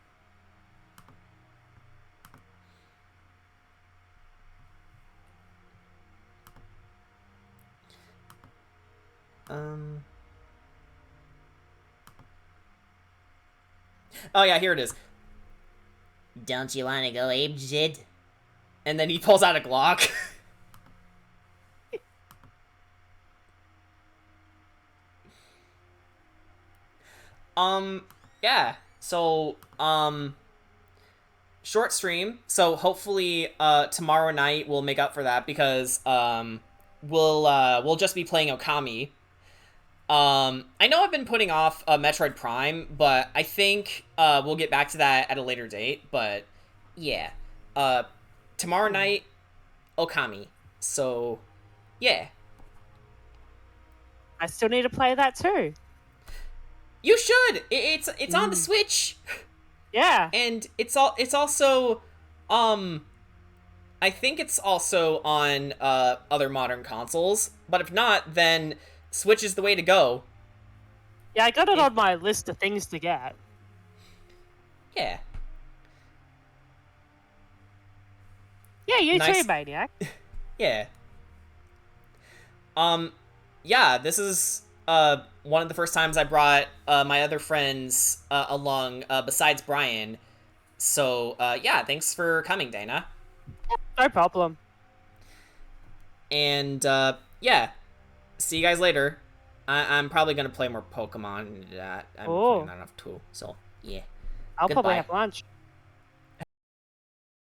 Oh yeah, here it is. Don't you want to go ape shit? And then he pulls out a Glock. Yeah. So, short stream. So hopefully, tomorrow night we'll make up for that because, we'll just be playing Okami. I know I've been putting off Metroid Prime, but I think we'll get back to that at a later date. But yeah, tomorrow night, Okami. So yeah, I still need to play that too. you should. It's on the Switch. Yeah, and it's also, I think it's also on other modern consoles. But if not, then Switch is the way to go. Yeah, I got it on my list of things to get. Yeah. Yeah, you Nice. too, Maniac. Yeah. Yeah, this is one of the first times I brought my other friends along besides Brian. So yeah, thanks for coming, Dana. No problem. And yeah, see you guys later. I'm probably gonna play more Pokemon. I'm playing that enough too. So yeah. I'll probably Goodbye. have lunch.